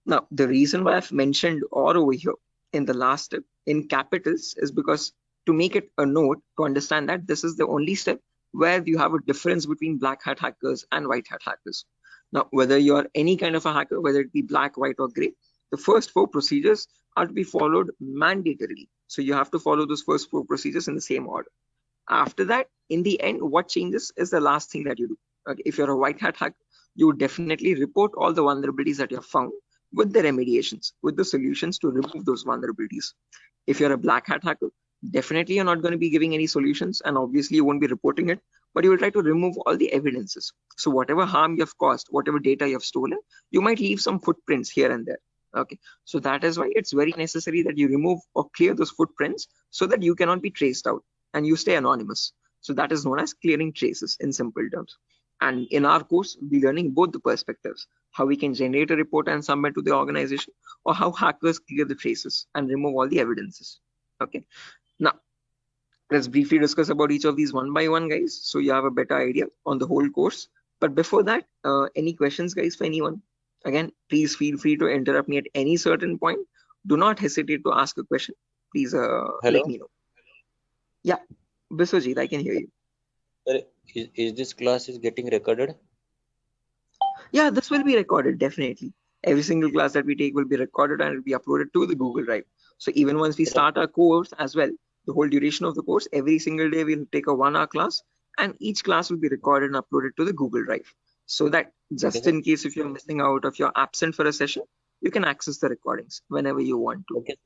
Now, the reason why I've mentioned or over here in the last step in capitals is because to make it a note to understand that this is the only step where you have a difference between black hat hackers and white hat hackers. Now, whether you are any kind of a hacker, whether it be black, white, or gray, the first four procedures are to be followed mandatorily. So you have to follow those first four procedures in the same order. After that, in the end, what changes is the last thing that you do. Okay, if you're a white hat hacker, you would definitely report all the vulnerabilities that you have found with the remediations, with the solutions to remove those vulnerabilities. If you're a black hat hacker, definitely you're not going to be giving any solutions, and obviously you won't be reporting it, but you will try to remove all the evidences. So whatever harm you have caused, whatever data you have stolen, you might leave some footprints here and there. Okay, so that is why it's very necessary that you remove or clear those footprints so that you cannot be traced out and you stay anonymous. So that is known as clearing traces in simple terms. And in our course, we're learning both the perspectives, how we can generate a report and submit to the organization, or how hackers clear the traces and remove all the evidences. Okay. Now, let's briefly discuss about each of these one by one, guys, so you have a better idea on the whole course. But before that, any questions, guys, for anyone? Again, please feel free to interrupt me at any certain point. Do not hesitate to ask a question. Please let me know. Yeah, Biswajit, I can hear you. Sir, is this class is getting recorded? Yeah, this will be recorded, definitely. Every single class that we take will be recorded and it will be uploaded to the Google Drive. So even once we start our course as well, the whole duration of the course, every single day we'll take a 1 hour class, and each class will be recorded and uploaded to the Google Drive. So that just in case if you're missing out, if you're absent for a session, you can access the recordings whenever you want to. Okay.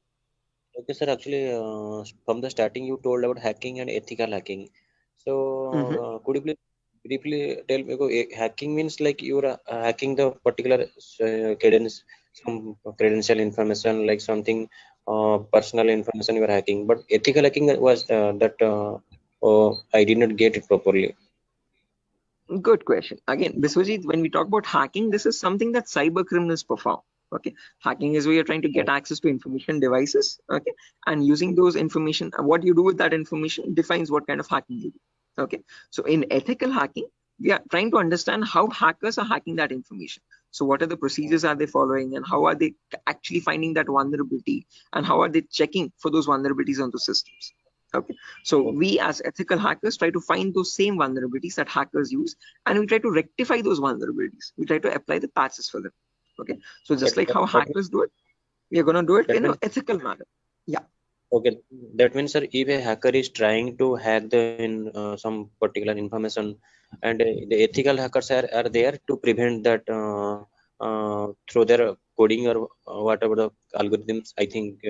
Okay, sir. Actually, from the starting, you told about hacking and ethical hacking. So, could you please briefly tell me? Hacking means like you're hacking the particular credence, some credential information, like something personal information you are hacking. But ethical hacking was that I did not get it properly. Good question. Again, Biswajit, when we talk about hacking, this is something that cyber criminals perform. Okay, hacking is where you're trying to get access to information devices. Okay, and using those information, what you do with that information defines what kind of hacking you do. Okay, so in ethical hacking, we are trying to understand how hackers are hacking that information. So what are the procedures are they following, and how are they actually finding that vulnerability, and how are they checking for those vulnerabilities on the systems? Okay, so we as ethical hackers try to find those same vulnerabilities that hackers use, and we try to rectify those vulnerabilities. We try to apply the patches for them. Okay, so just like how hackers do it, we are going to do it in an ethical manner. Yeah. Okay, that means, sir, if a hacker is trying to hack some particular information, and the ethical hackers are there to prevent that through their coding or whatever the algorithms, I think.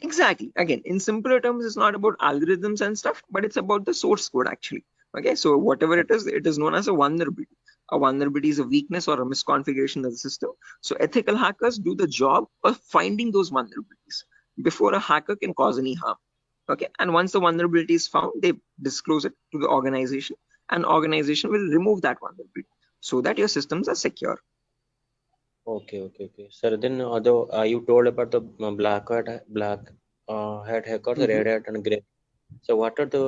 Exactly. Again, in simpler terms, it's not about algorithms and stuff, but it's about the source code actually. Okay, so whatever it is known as a vulnerability. A vulnerability is a weakness or a misconfiguration of the system. So ethical hackers do the job of finding those vulnerabilities before a hacker can cause any harm. Okay, and once the vulnerability is found, they disclose it to the organization, and organization will remove that vulnerability so that your systems are secure. Okay. Sir, then you told about the black hat hackers, red hat, and gray. So what are the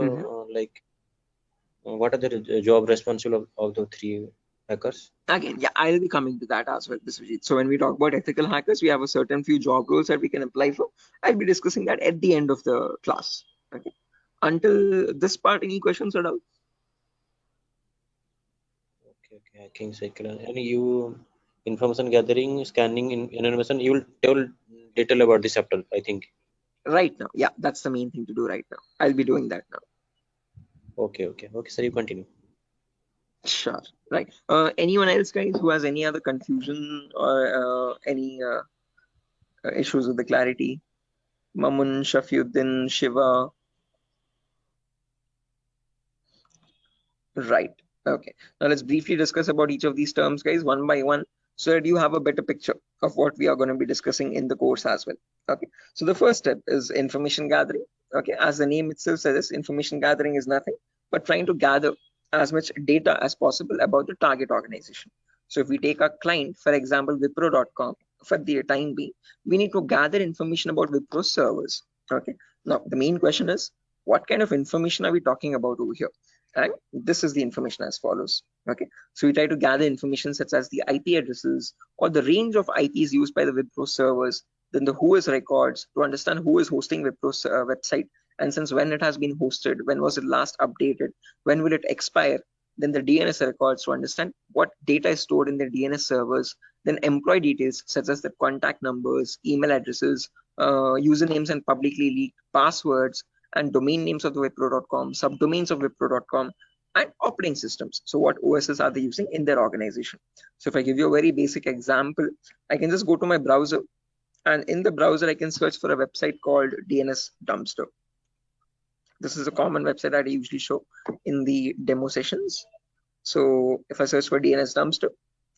what are the job responsible of the three hackers? Again, yeah, I'll be coming to that as well, Biswajit. So when we talk about ethical hackers, we have a certain few job roles that we can apply for. I'll be discussing that at the end of the class. Okay. Until this part, any questions or doubts? Okay. Hacking cycle. And you information gathering, scanning, information. You will tell detail about this chapter, I think. Right now, yeah, that's the main thing to do right now. I'll be doing that now. Okay. Sir, you continue. Sure. Right. Anyone else, guys, who has any other confusion or any issues with the clarity? Mamun, Shafiuddin, Shiva. Right. Okay. Now let's briefly discuss about each of these terms, guys, one by one, so that you have a better picture of what we are going to be discussing in the course as well. Okay. So the first step is information gathering. Okay. As the name itself says, information gathering is nothing but trying to gather as much data as possible about the target organization. So if we take our client, for example, Wipro.com, for the time being, we need to gather information about Wipro servers. Okay. Now the main question is, what kind of information are we talking about over here? And this is the information as follows. Okay, so we try to gather information such as the IP addresses or the range of IPs used by the Wipro servers, then the whois records to understand who is hosting Wipro's website, and since when it has been hosted, when was it last updated, when will it expire, then the DNS records to understand what data is stored in the DNS servers, then employee details such as the contact numbers, email addresses, usernames and publicly leaked passwords, and domain names of the Wipro.com, subdomains of Wipro.com, and operating systems. So what OSs are they using in their organization? So if I give you a very basic example, I can just go to my browser, and in the browser, I can search for a website called DNS Dumpster. This is a common website that I usually show in the demo sessions. So if I search for DNS Dumpster,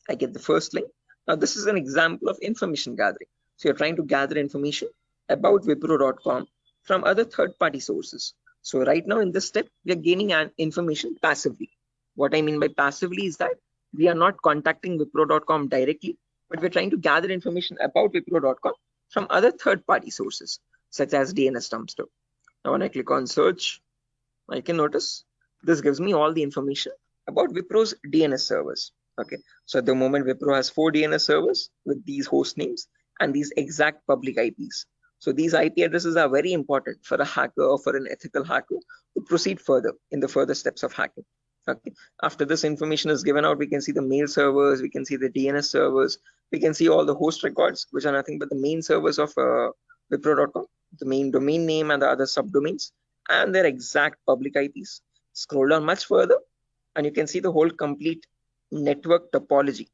I get the first link. Now this is an example of information gathering. So you're trying to gather information about Wipro.com from other third-party sources. So right now in this step, we are gaining information passively. What I mean by passively is that we are not contacting Wipro.com directly, but we're trying to gather information about Wipro.com from other third-party sources, such as DNS Dumpster. Now when I click on search, I can notice this gives me all the information about Wipro's DNS servers. Okay, so at the moment Wipro has 4 DNS servers with these host names and these exact public IPs. So these IP addresses are very important for a hacker or for an ethical hacker to proceed further in the further steps of hacking. Okay, after this information is given out, we can see the mail servers, we can see the DNS servers, we can see all the host records, which are nothing but the main servers of Wipro.com, the main domain name and the other subdomains, and their exact public IPs. Scroll down much further, and you can see the whole complete network topology.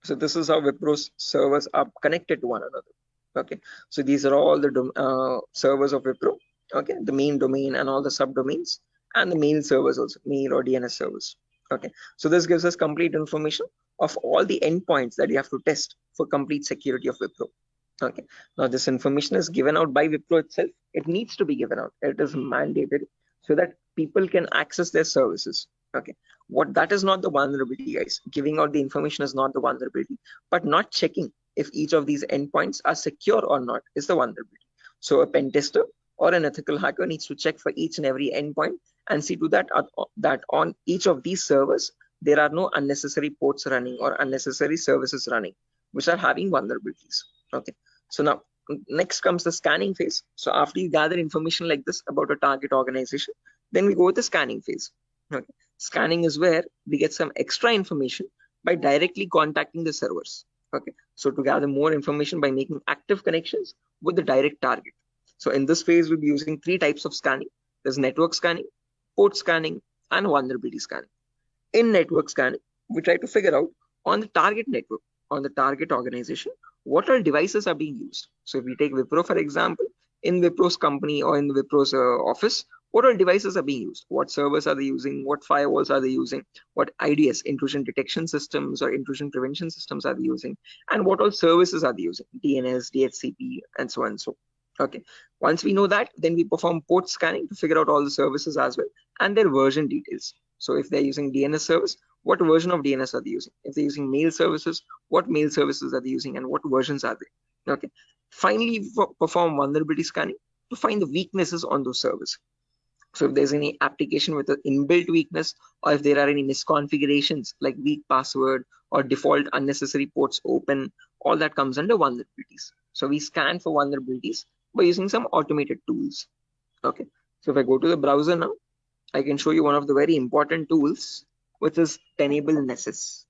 So this is how Wipro's servers are connected to one another. Okay, so these are all the servers of Wipro. Okay, the main domain and all the subdomains, and the mail servers also, mail or DNS servers. Okay, so this gives us complete information of all the endpoints that you have to test for complete security of Wipro. Okay, now this information is given out by Wipro itself. It needs to be given out. It is mandated so that people can access their services. Okay, what that is not the vulnerability, guys. Giving out the information is not the vulnerability, but not checking if each of these endpoints are secure or not is the vulnerability. So a pen tester or an ethical hacker needs to check for each and every endpoint and see to that that on each of these servers there are no unnecessary ports running or unnecessary services running which are having vulnerabilities. Okay, so now next comes the scanning phase. So after you gather information like this about a target organization, then we go with the scanning phase. Okay, scanning is where we get some extra information by directly contacting the servers. Okay, so to gather more information by making active connections with the direct target. So in this phase, we'll be using 3 types of scanning. There's network scanning, port scanning, and vulnerability scanning. In network scanning, we try to figure out on the target network, on the target organization, what all devices are being used. So if we take Wipro, for example, in Wipro's company or in Wipro's office, what all devices are being used? What servers are they using? What firewalls are they using? What IDS, intrusion detection systems or intrusion prevention systems are they using? And what all services are they using? DNS, DHCP, and so on and so. Okay, once we know that, then we perform port scanning to figure out all the services as well and their version details. So if they're using DNS service, what version of DNS are they using? If they're using mail services, what mail services are they using and what versions are they? Okay, finally, we perform vulnerability scanning to find the weaknesses on those servers. So if there's any application with an inbuilt weakness, or if there are any misconfigurations like weak password or default unnecessary ports open, all that comes under vulnerabilities. So we scan for vulnerabilities by using some automated tools. Okay, so if I go to the browser now, I can show you one of the very important tools, which is Tenable Nessus.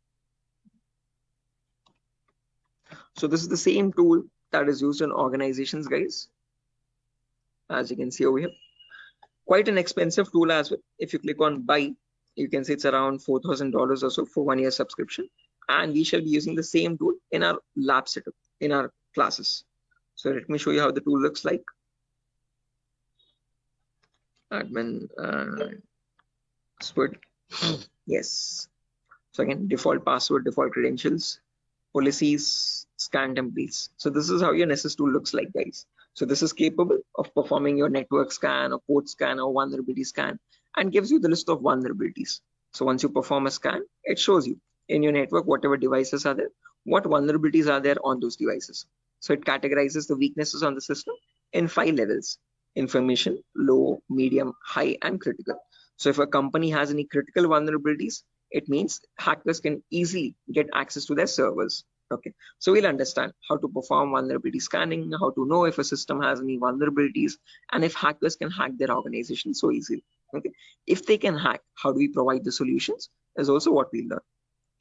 So this is the same tool that is used in organizations, guys. As you can see over here, quite an expensive tool as well. If you click on buy, You can say it's around $4,000 or so for 1 year subscription. And we shall be using the same tool in our lab setup, in our classes. So let me show you how the tool looks like. Admin password. Yes. So again, default password, default credentials, policies, scan templates. So this is how your Nessus tool looks like, guys. So this is capable of performing your network scan or port scan or vulnerability scan and gives you the list of vulnerabilities. So once you perform a scan, it shows you in your network whatever devices are there, what vulnerabilities are there on those devices. So it categorizes the weaknesses on the system in 5 levels: information, low, medium, high, and critical. So if a company has any critical vulnerabilities, it means hackers can easily get access to their servers. Okay, so we'll understand how to perform vulnerability scanning, how to know if a system has any vulnerabilities, and if hackers can hack their organization so easily. Okay, if they can hack, how do we provide the solutions is also what we learn.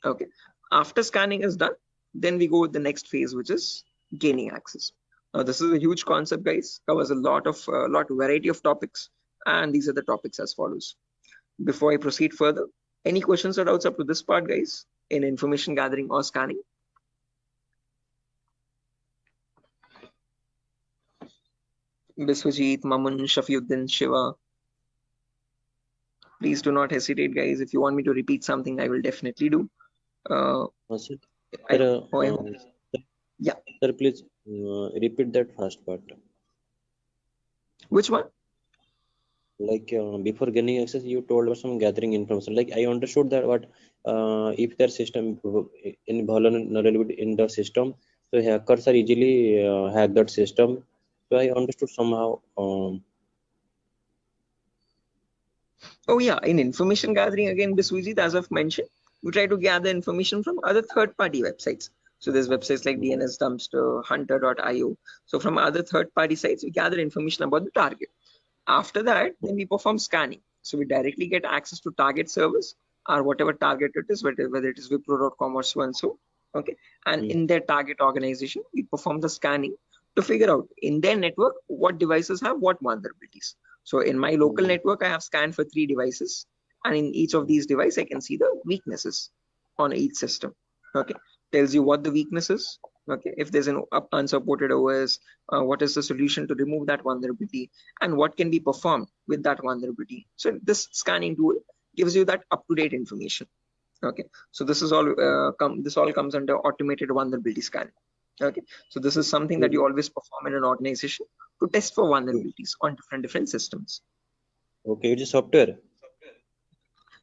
Okay, after scanning is done, then we go with the next phase, which is gaining access. Now this is a huge concept, guys, covers a lot variety of topics, and these are the topics as follows. Before I proceed further, any questions or doubts up to this part, guys, in information gathering or scanning? Biswajit, Mamun, Shafiuddin, Shiva. Please do not hesitate, guys. If you want me to repeat something, I will definitely do. Sir, Yeah. Sir, please repeat that first part. Which one? Like before gaining access, you told about some gathering information. Like I understood that what if their system in vulnerability in the system, so hackers are easily hack that system. So I understood somehow. Oh yeah, in information gathering, again, Biswajit, as I've mentioned, we try to gather information from other third-party websites. So there's websites like DNS Dumpster, Hunter.io. So from other third-party sites, we gather information about the target. After that, then we perform scanning. So we directly get access to target servers or whatever target it is, whether it is Wipro.com or so and so. Okay, and in their target organization, we perform the scanning to figure out in their network what devices have what vulnerabilities. So in my local network, I have scanned for 3 devices, and in each of these devices, I can see the weaknesses on each system. Okay, tells you what the weakness is. Okay, if there's an unsupported OS, what is the solution to remove that vulnerability, and what can be performed with that vulnerability. So this scanning tool gives you that up-to-date information. Okay, so this is all this all comes under automated vulnerability scanning. Okay, so this is something that you always perform in an organization to test for vulnerabilities on different systems. Okay, it's a software.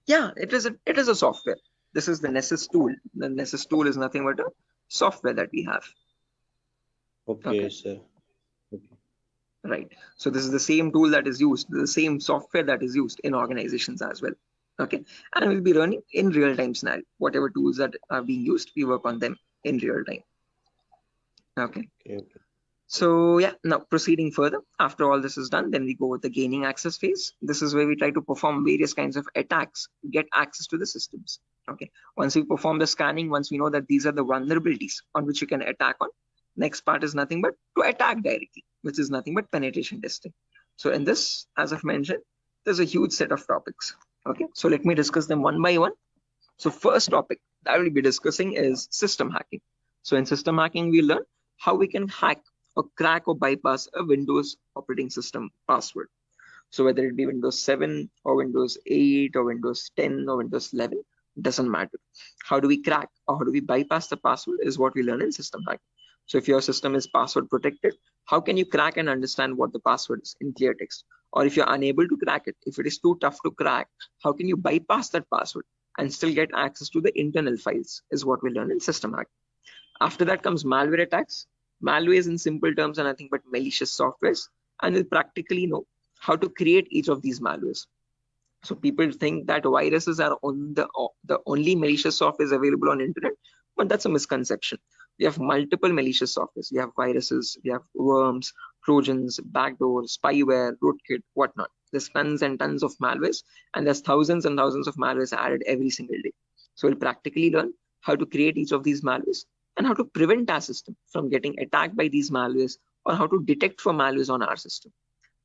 Yeah, it is a software. This is the Nessus tool. The Nessus tool is nothing but a software that we have. Okay, sir. Okay. Right. So this is the same tool that is used, the same software that is used in organizations as well. Okay, and we'll be running in real-time scenario. Whatever tools that are being used, we work on them in real time. Okay. So yeah, now proceeding further, after all this is done, then we go with the gaining access phase. This is where we try to perform various kinds of attacks to get access to the systems. Okay, once we perform the scanning, once we know that these are the vulnerabilities on which you can attack on, next part is nothing but to attack directly, which is nothing but penetration testing. So in this, as I've mentioned, there's a huge set of topics. Okay, so let me discuss them one by one. So first topic that I will be discussing is system hacking. So in system hacking, we learn how we can hack or crack or bypass a Windows operating system password. So whether it be Windows 7 or Windows 8 or Windows 10 or Windows 11, doesn't matter. How do we crack or how do we bypass the password is what we learn in system hacking. So if your system is password protected, how can you crack and understand what the password is in clear text? Or if you're unable to crack it, if it is too tough to crack, how can you bypass that password and still get access to the internal files is what we learn in system hacking. After that comes malware attacks. Malwares in simple terms are nothing but malicious softwares, and we'll practically know how to create each of these malwares. So people think that viruses are on the only malicious software is available on internet, but that's a misconception. We have multiple malicious softwares. We have viruses, we have worms, trojans, backdoors, spyware, rootkit, whatnot. There's tons and tons of malwares, and there's thousands and thousands of malwares added every single day. So we'll practically learn how to create each of these malwares and how to prevent our system from getting attacked by these malwares, or how to detect for malwares on our system.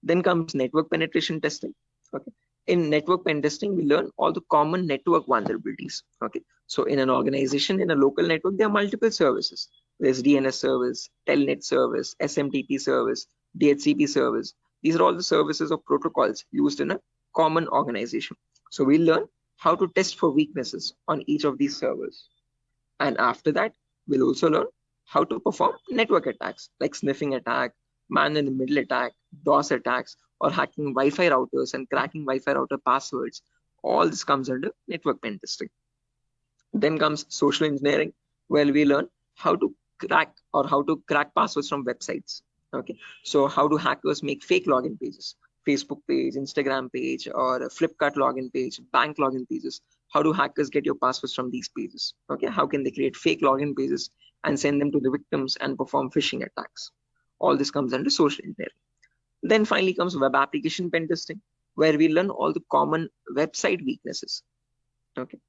Then comes network penetration testing. Okay, In network pen testing, we learn all the common network vulnerabilities. Okay, so in an organization, in a local network, there are multiple services. There's DNS service, Telnet service, SMTP service, DHCP service. These are all the services or protocols used in a common organization. So we learn how to test for weaknesses on each of these servers. And after that, we'll also learn how to perform network attacks like sniffing attack, man-in-the-middle attack, DOS attacks, or hacking Wi-Fi routers and cracking Wi-Fi router passwords. All this comes under network pen testing. Then comes social engineering, where we learn how to crack passwords from websites. Okay, so how do hackers make fake login pages, Facebook page, Instagram page, or a Flipkart login page, bank login pages? How do hackers get your passwords from these pages? Okay, how can they create fake login pages and send them to the victims and perform phishing attacks? All this comes under social engineering. Then finally comes web application pen testing, where we learn all the common website weaknesses. Okay,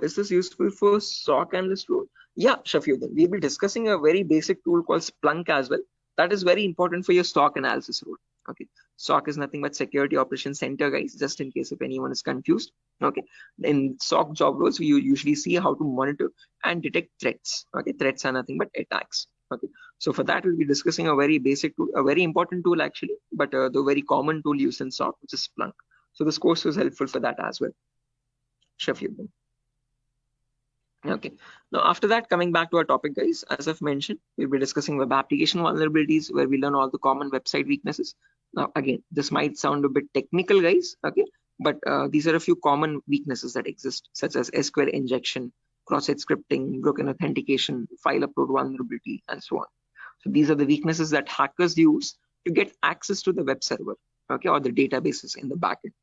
is this useful for SOC analyst role? Yeah, Shafiuddin, we'll be discussing a very basic tool called Splunk as well. That is very important for your SOC analysis role. Okay, SOC is nothing but Security Operations Center, guys, just in case if anyone is confused. Okay, in SOC job roles, we usually see how to monitor and detect threats. Okay, threats are nothing but attacks. Okay, so for that, we'll be discussing a very basic tool, a very important tool actually, but the very common tool used in SOC, which is Splunk. So this course was helpful for that as well. Shafiuddin. Okay, now after that, coming back to our topic, guys, as I've mentioned, we'll be discussing web application vulnerabilities, where we learn all the common website weaknesses. Now again, this might sound a bit technical, guys, okay, but these are a few common weaknesses that exist, such as SQL injection, cross-site scripting, broken authentication, file upload vulnerability, and so on. So these are the weaknesses that hackers use to get access to the web server, okay, or the databases in the backend.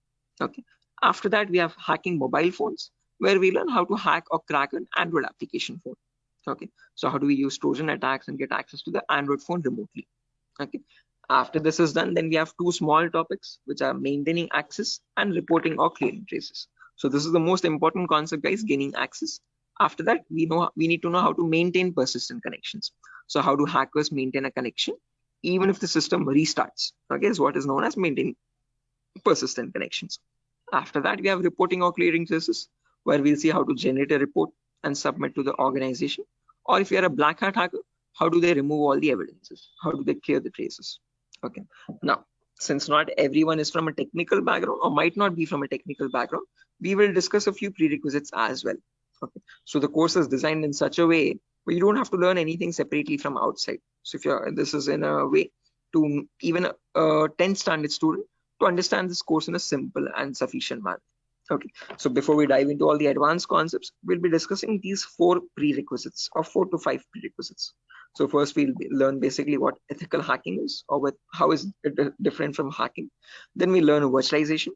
Okay, after that, we have hacking mobile phones, where we learn how to hack or crack an Android application phone. Okay, so how do we use Trojan attacks and get access to the Android phone remotely? Okay, after this is done, then we have two small topics, which are maintaining access and reporting or clearing traces. So this is the most important concept, guys, gaining access. After that, we need to know how to maintain persistent connections. So how do hackers maintain a connection even if the system restarts? Okay, is what is known as maintaining persistent connections. After that, we have reporting or clearing traces, where we'll see how to generate a report and submit to the organization. Or if you're a black hat hacker, how do they remove all the evidences? How do they clear the traces? Okay, now, since not everyone is from a technical background or might not be from a technical background, we will discuss a few prerequisites as well. Okay, so the course is designed in such a way where you don't have to learn anything separately from outside. So if this is in a way to even a 10th standard student to understand this course in a simple and sufficient manner. Okay, so before we dive into all the advanced concepts, we'll be discussing these 4 prerequisites or 4 to 5 prerequisites. So first we'll learn basically what ethical hacking is, or how is it different from hacking. Then we learn virtualization.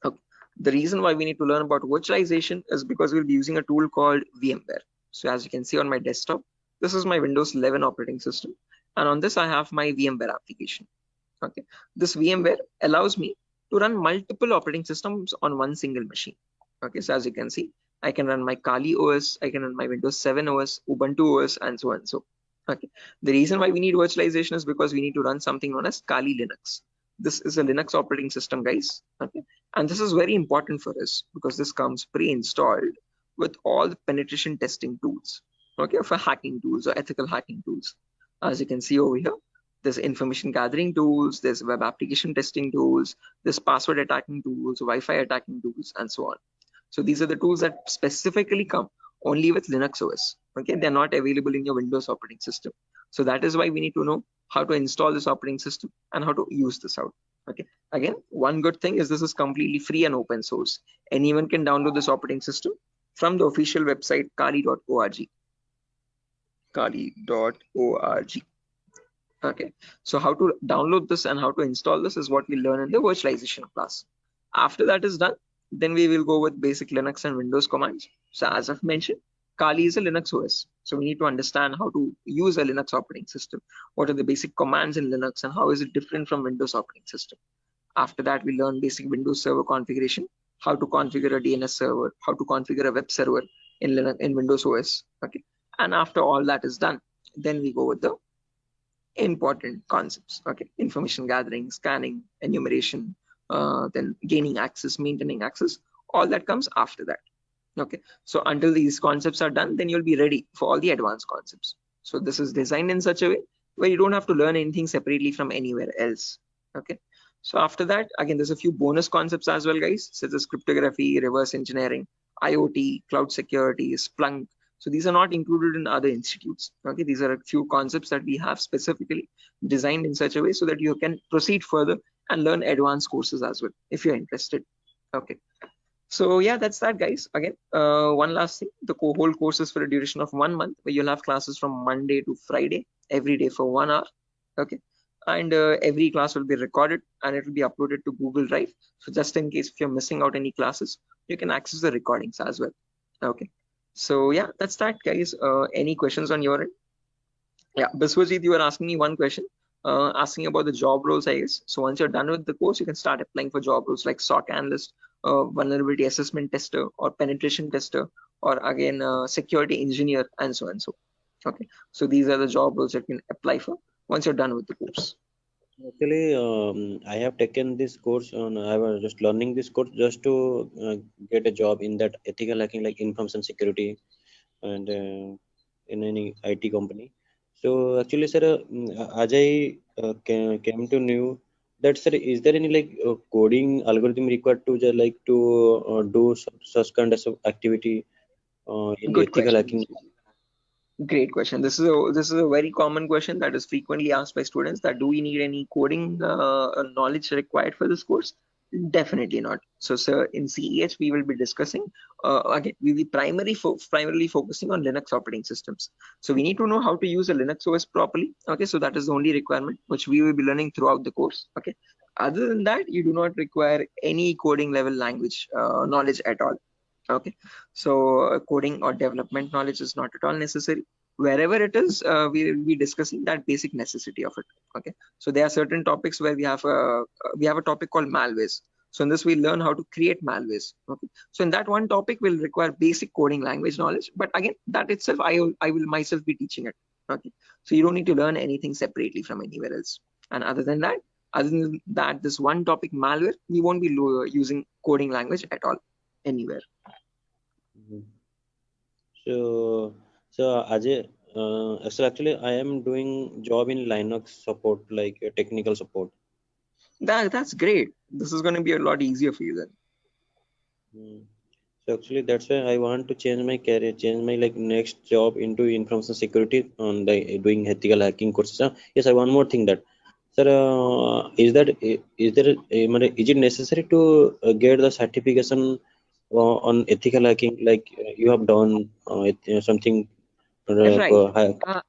Okay. The reason why we need to learn about virtualization is because we'll be using a tool called VMware. So as you can see on my desktop, this is my Windows 11 operating system, and on this I have my VMware application. Okay, this VMware allows me to run multiple operating systems on one single machine. Okay, so as you can see, I can run my Kali OS, I can run my Windows 7 OS, Ubuntu OS, and so on and so. Okay, the reason why we need virtualization is because we need to run something known as Kali Linux. This is a Linux operating system, guys. Okay, and this is very important for us because this comes pre-installed with all the penetration testing tools. Okay, for hacking tools or ethical hacking tools. As you can see over here, there's information gathering tools, there's web application testing tools, there's password attacking tools, Wi-Fi attacking tools, and so on. So these are the tools that specifically come only with Linux OS. Okay, they're not available in your Windows operating system. So that is why we need to know how to install this operating system and how to use this out. Okay, again, one good thing is this is completely free and open source. Anyone can download this operating system from the official website kali.org. Kali.org. Okay, so how to download this and how to install this is what we learn in the virtualization class. After that is done, then we will go with basic Linux and Windows commands. So as I've mentioned, Kali is a Linux OS. So we need to understand how to use a Linux operating system. What are the basic commands in Linux and how is it different from Windows operating system? After that, we learn basic Windows server configuration, how to configure a DNS server, how to configure a web server in Linux, in Windows OS. Okay, and after all that is done, then we go with the important concepts. Okay, information gathering, scanning, enumeration, then gaining access, maintaining access, all that comes after that. Okay, so until these concepts are done, then you'll be ready for all the advanced concepts. So this is designed in such a way where you don't have to learn anything separately from anywhere else. Okay, so after that, again, there's a few bonus concepts as well, guys, such as cryptography, reverse engineering, IoT, cloud security, Splunk. So these are not included in other institutes. Okay, these are a few concepts that we have specifically designed in such a way so that you can proceed further and learn advanced courses as well if you're interested. Okay. So yeah, that's that, guys. Again, one last thing, the whole course is for a duration of 1 month, where you'll have classes from Monday to Friday, every day for 1 hour. Okay, and every class will be recorded and it will be uploaded to Google Drive. So just in case if you're missing out any classes, you can access the recordings as well. Okay, so yeah, that's that, guys. Any questions on your end? Yeah, Biswajit, you were asking me one question, asking about the job roles, I guess. So once you're done with the course, you can start applying for job roles like SOC analyst, vulnerability assessment tester, or penetration tester, or again, security engineer, and so on. So, okay. So these are the job roles that you can apply for once you're done with the course. Actually, I have taken this course on. I was just learning this course just to get a job in that ethical hacking, like information security, and in any IT company. So actually, sir, as I came to know that, sir, is there any like coding algorithm required to just like to do such kind of activity in Good ethical question. hacking? Great question. This is a very common question that is frequently asked by students, that do we need any coding knowledge required for this course? Definitely not. So, sir, in CEH we will be discussing again, we will be primarily focusing on Linux operating systems. So we need to know how to use a Linux OS properly. Okay, so that is the only requirement which we will be learning throughout the course. Okay, other than that, you do not require any coding level language knowledge at all. Okay, so coding or development knowledge is not at all necessary. Wherever it is, we will be discussing that basic necessity of it. Okay, so there are certain topics where we have a topic called malwares. So in this we learn how to create malwares. Okay, so in that one topic will require basic coding language knowledge, but again, that itself I will myself be teaching it. Okay, so you don't need to learn anything separately from anywhere else. And other than that, this one topic malware, we won't be using coding language at all anywhere. So, Ajay, so actually, I am doing job in Linux support, like technical support. That's great. This is going to be a lot easier for you then. So actually, that's why I want to change my career, change my like next job into information security on the doing ethical hacking courses. Yes, I one more thing that, sir, is it necessary to get the certification on ethical hacking, like you have done something? Right.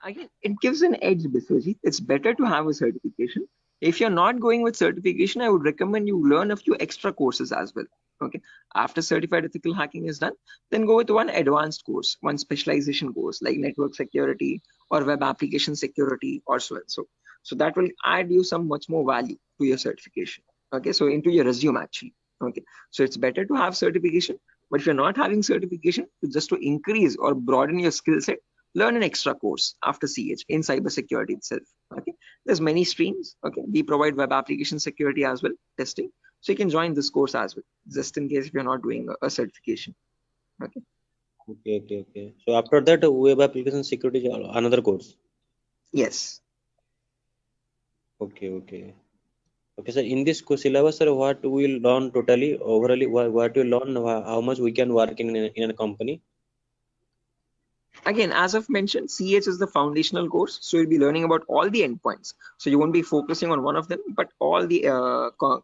Again, it gives an edge, Biswajit. It's better to have a certification. If you're not going with certification, I would recommend you learn a few extra courses as well. Okay. After certified ethical hacking is done, then go with one advanced course, one specialization course like network security or web application security or so and so. So that will add you some much more value to your certification. Okay. So into your resume actually. Okay. So it's better to have certification, but if you're not having certification, just to increase or broaden your skill set, learn an extra course after CH in cybersecurity itself. Okay, there's many streams. Okay, we provide web application security as well, testing. So you can join this course as well, just in case if you're not doing a certification. Okay. Okay. So after that, web application security is another course. Yes. Okay. So in this syllabus, sir, what we will learn totally overall? What we learn? How much we can work in a company? Again, as I've mentioned, CH is the foundational course. So you'll be learning about all the endpoints. So you won't be focusing on one of them, but all the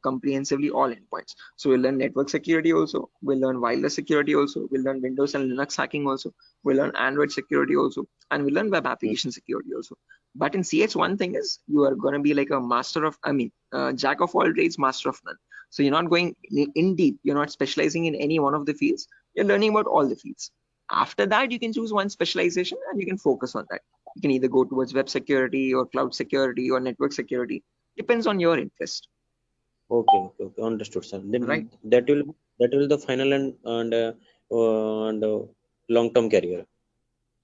comprehensively all endpoints. So we'll learn network security also. We'll learn wireless security also. We'll learn Windows and Linux hacking also. We'll learn Android security also. And we'll learn web application security also. But in CH, one thing is you are going to be like a jack of all trades, master of none. So you're not going in deep. You're not specializing in any one of the fields. You're learning about all the fields. After that, you can choose one specialization and you can focus on that. You can either go towards web security or cloud security or network security. Depends on your interest. Okay. Understood, sir. Then right. That will the final and long-term career.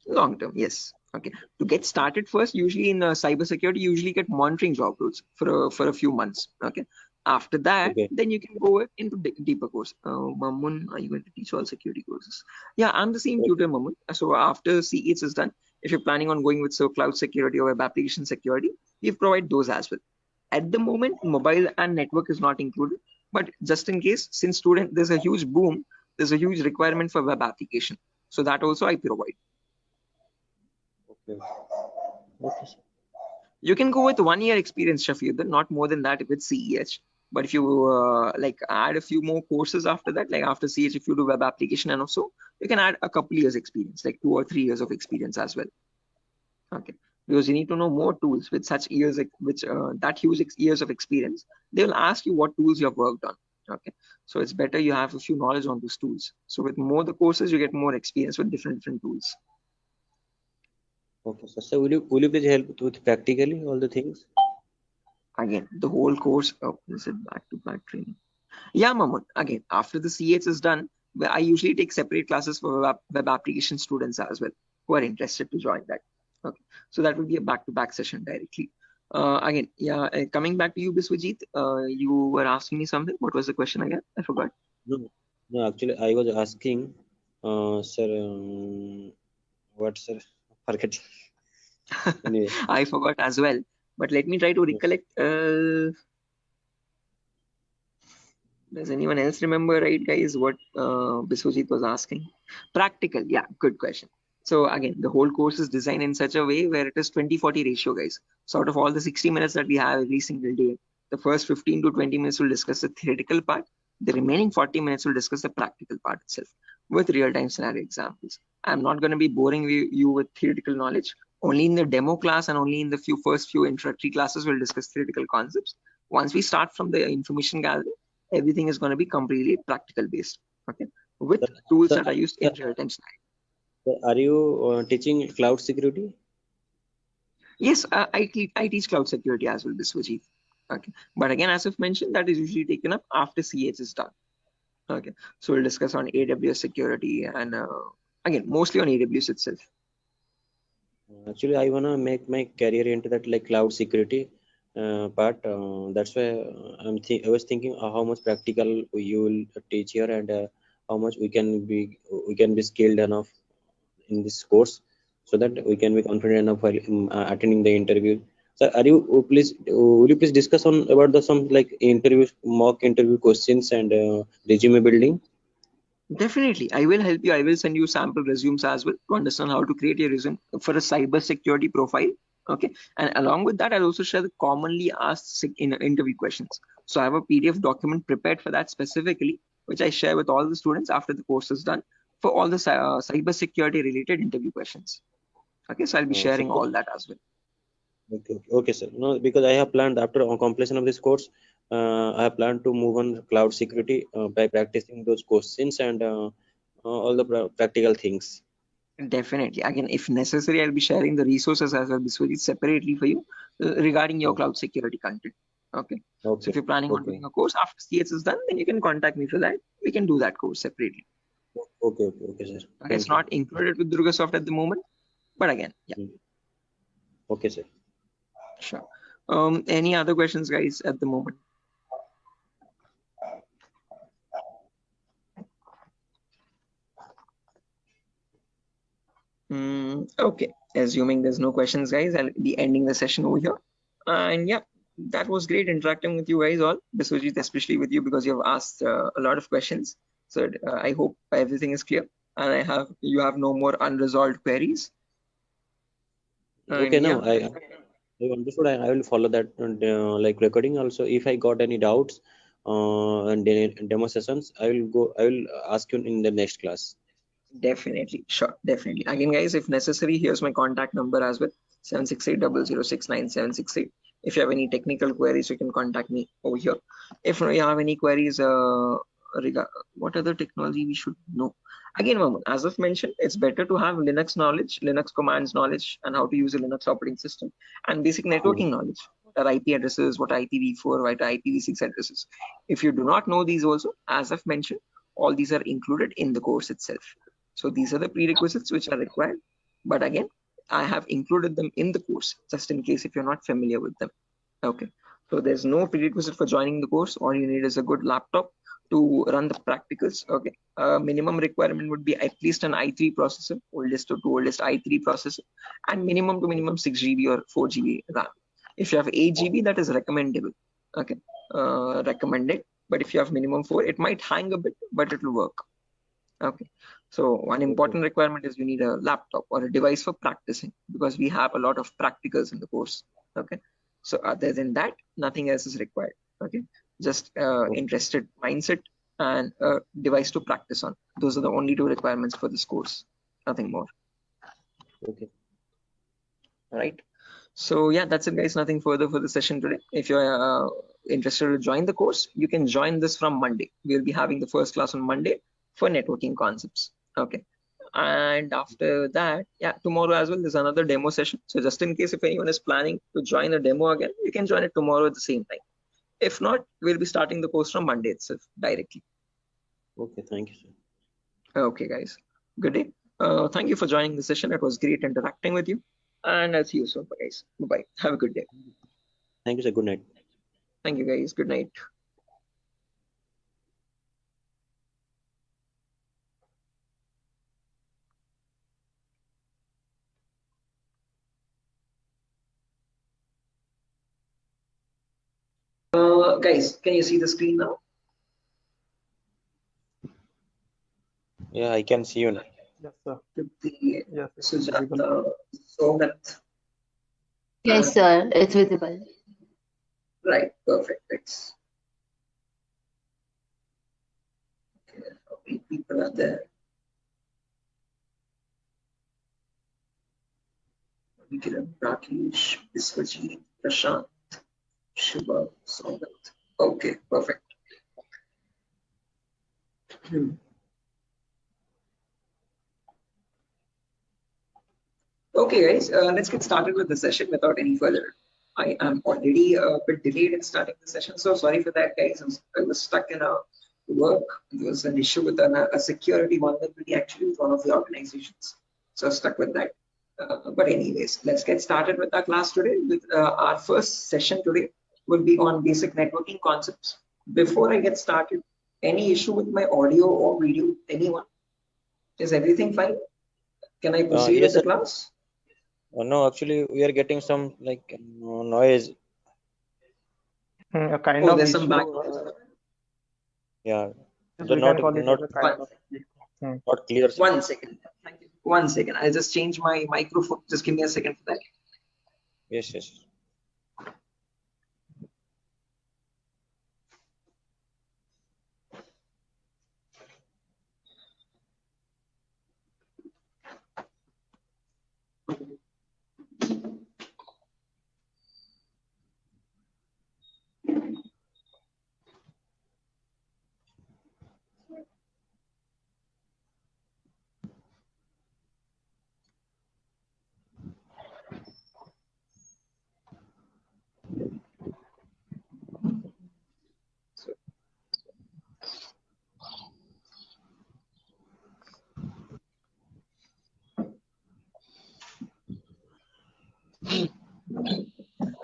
Long-term, yes. Okay. To get started first, usually in cybersecurity, you usually get monitoring job roles for a few months. Okay. After that, Okay. then you can go into deeper course. Mamun, are you going to teach all security courses? Yeah, I'm the same tutor, Mamun. So after CH is done, if you're planning on going with cloud security or web application security, we provide those as well. At the moment, mobile and network is not included, but just in case, since there's a huge boom, there's a huge requirement for web application. So that also I provide. Okay. Okay, sir. You can go with 1 year experience, Shafiq, not more than that with CEH. But if you like add a few more courses after that, like after CH, if you do web application and also, you can add a couple years experience, like 2 or 3 years of experience as well. Okay, because you need to know more tools with such years, that huge years of experience. They will ask you what tools you have worked on. Okay, so it's better you have a few knowledge on those tools. So with more the courses, you get more experience with different tools. Okay, sir. So will you please help with practically all the things? Again, the whole course. Oh, is it back-to-back training? Yeah, Mamun. Again, after the CH is done, I usually take separate classes for web application students as well who are interested to join that. Okay, so that will be a back-to-back session directly. Again, yeah, coming back to you, Biswajit, you were asking me something. What was the question again? I forgot. No, actually, I was asking, sir, what, sir? Forget. Anyway. I forgot as well, but let me try to recollect. Does anyone else remember, right, guys, what Biswajit was asking? Practical, yeah, good question. So again, the whole course is designed in such a way where it is 20-40 ratio, guys. So out of all the 60 minutes that we have every single day, the first 15 to 20 minutes will discuss the theoretical part. The remaining 40 minutes will discuss the practical part itself with real-time scenario examples. I'm not going to be boring you with theoretical knowledge. Only in the demo class and only in the first few introductory classes we'll discuss theoretical concepts. Once we start from the information gathering, everything is going to be completely practical based. Okay, with tools that are used in real-time scenario. Are you teaching cloud security? Yes, I teach cloud security as well, Biswajit. Okay, but again, as I've mentioned, that is usually taken up after CH is done. Okay, so we'll discuss on AWS security and again, mostly on AWS itself. Actually, I wanna make my career into that like cloud security part. That's why I was thinking how much practical you will teach here and how much we can be skilled enough in this course, so that we can be confident enough while attending the interview. So, will you please discuss on about some like mock interview questions and resume building? Definitely, I will help you. I will send you sample resumes as well to understand how to create a resume for a cyber security profile. Okay, and along with that, I'll also share the commonly asked interview questions. So I have a PDF document prepared for that specifically, which I share with all the students after the course is done for all the cyber security related interview questions. Okay, so I'll be sharing all that as well. Okay, sir. No, because I have planned after completion of this course, I have planned to move on cloud security by practicing those questions and all the practical things. Definitely. Again, if necessary, I'll be sharing the resources as well separately for you regarding your cloud security content. Okay. So if you're planning on doing a course after CS is done, then you can contact me for that. We can do that course separately. Okay, sir. Okay, it's not included with Durga Soft at the moment, but again, yeah. Okay, sir. Sure. Any other questions, guys, at the moment? Okay, assuming there's no questions, guys, I'll be ending the session over here. And yeah, that was great interacting with you guys all, Biswajit, especially with you because you have asked a lot of questions. So I hope everything is clear and you have no more unresolved queries. Okay, now I understood. I will follow that like recording also. If I got any doubts and demo sessions, I will ask you in the next class. Definitely, sure, definitely. Again, guys, if necessary, here's my contact number as well, 76800696768. If you have any technical queries, you can contact me over here. If you have any queries what other technology we should know. Again, Mamun, as I've mentioned, it's better to have Linux knowledge, Linux commands knowledge, and how to use a Linux operating system, and basic networking knowledge. What are IP addresses, what are IPv4, what are IPv6 addresses. If you do not know these also, as I've mentioned, all these are included in the course itself. So these are the prerequisites which are required. But again, I have included them in the course just in case if you're not familiar with them. Okay. So there's no prerequisite for joining the course. All you need is a good laptop to run the practicals. Okay. Minimum requirement would be at least an i3 processor, oldest to oldest i3 processor, and minimum to minimum 6 GB or 4 GB RAM. If you have 8 GB, that is recommendable. Okay. Recommended. But if you have minimum 4, it might hang a bit, but it will work. Okay. So one important requirement is you need a laptop or a device for practicing, because we have a lot of practicals in the course. Okay. So other than that, nothing else is required. Okay. Just interested mindset and a device to practice on. Those are the only 2 requirements for this course. Nothing more. Okay. All right. So yeah, that's it, guys. Nothing further for the session today. If you're interested to join the course, you can join this from Monday. We'll be having the first class on Monday for networking concepts. Okay. And after that, yeah, tomorrow as well, there's another demo session. So just in case if anyone is planning to join a demo again, you can join it tomorrow at the same time. If not, we'll be starting the course from Monday itself directly. Okay, thank you, sir. Okay, guys. Good day. Thank you for joining the session. It was great interacting with you. And I'll see you soon, guys. Bye-bye. Have a good day. Thank you, sir. Good night. Thank you, guys. Good night. Guys, can you see the screen now? Yeah, I can see you now. Yes, sir. Yes, it's Sujata, Somat. Yes, sir. It's visible. Right, perfect. Thanks. Okay, how many people are there? Vikiran, Rakesh, Biswajit, Prashant, Shiva, Somat. Okay, perfect. Okay, guys, let's get started with the session without any further. I am already a bit delayed in starting the session, so sorry for that, guys. I was stuck in a work. There was an issue with a security vulnerability actually with one of the organizations, so stuck with that. But anyways, let's get started with our class today. With our first session today will be on basic networking concepts. Before I get started, any issue with my audio or video? Anyone? Is everything fine? Can I proceed Yes, with the sir. class? No, actually, we are getting some like noise. A kind Oh, of there's some issue. background. Yeah, Yes, they're we not can call it not as a kind of. not clear. Sir. 1 second. Thank you. 1 second. I'll just change my microphone. Just give me a second for that. Yes, yes.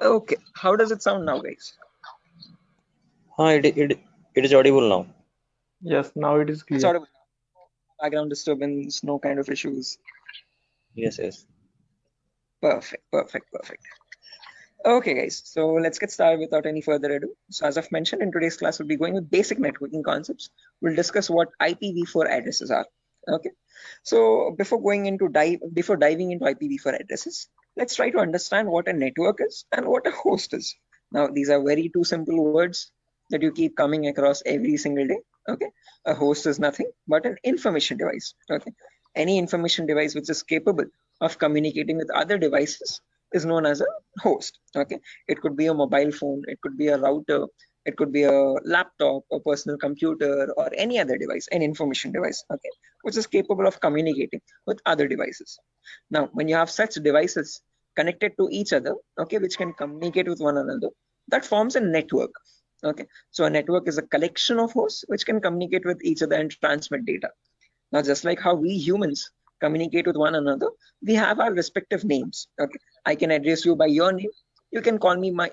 Okay. How does it sound now, guys? It is audible now. Yes, now it is It's clear. audible. Background disturbance, no kind of issues. Yes, yes. Perfect, perfect, perfect. Okay, guys. So let's get started without any further ado. So as I've mentioned, in today's class, we'll be going with basic networking concepts. We'll discuss what IPv4 addresses are. Okay. So before diving into IPv4 addresses, let's try to understand what a network is and what a host is. Now, these are very two simple words that you keep coming across every single day. Okay. A host is nothing but an information device. Okay. Any information device which is capable of communicating with other devices is known as a host. Okay. It could be a mobile phone, it could be a router, it could be a laptop, a personal computer, or any other device, an information device, okay, which is capable of communicating with other devices. Now, when you have such devices connected to each other, okay, which can communicate with one another, that forms a network. Okay, so a network is a collection of hosts which can communicate with each other and transmit data. Now, just like how we humans communicate with one another, we have our respective names. Okay, I can address you by your name. You can call me by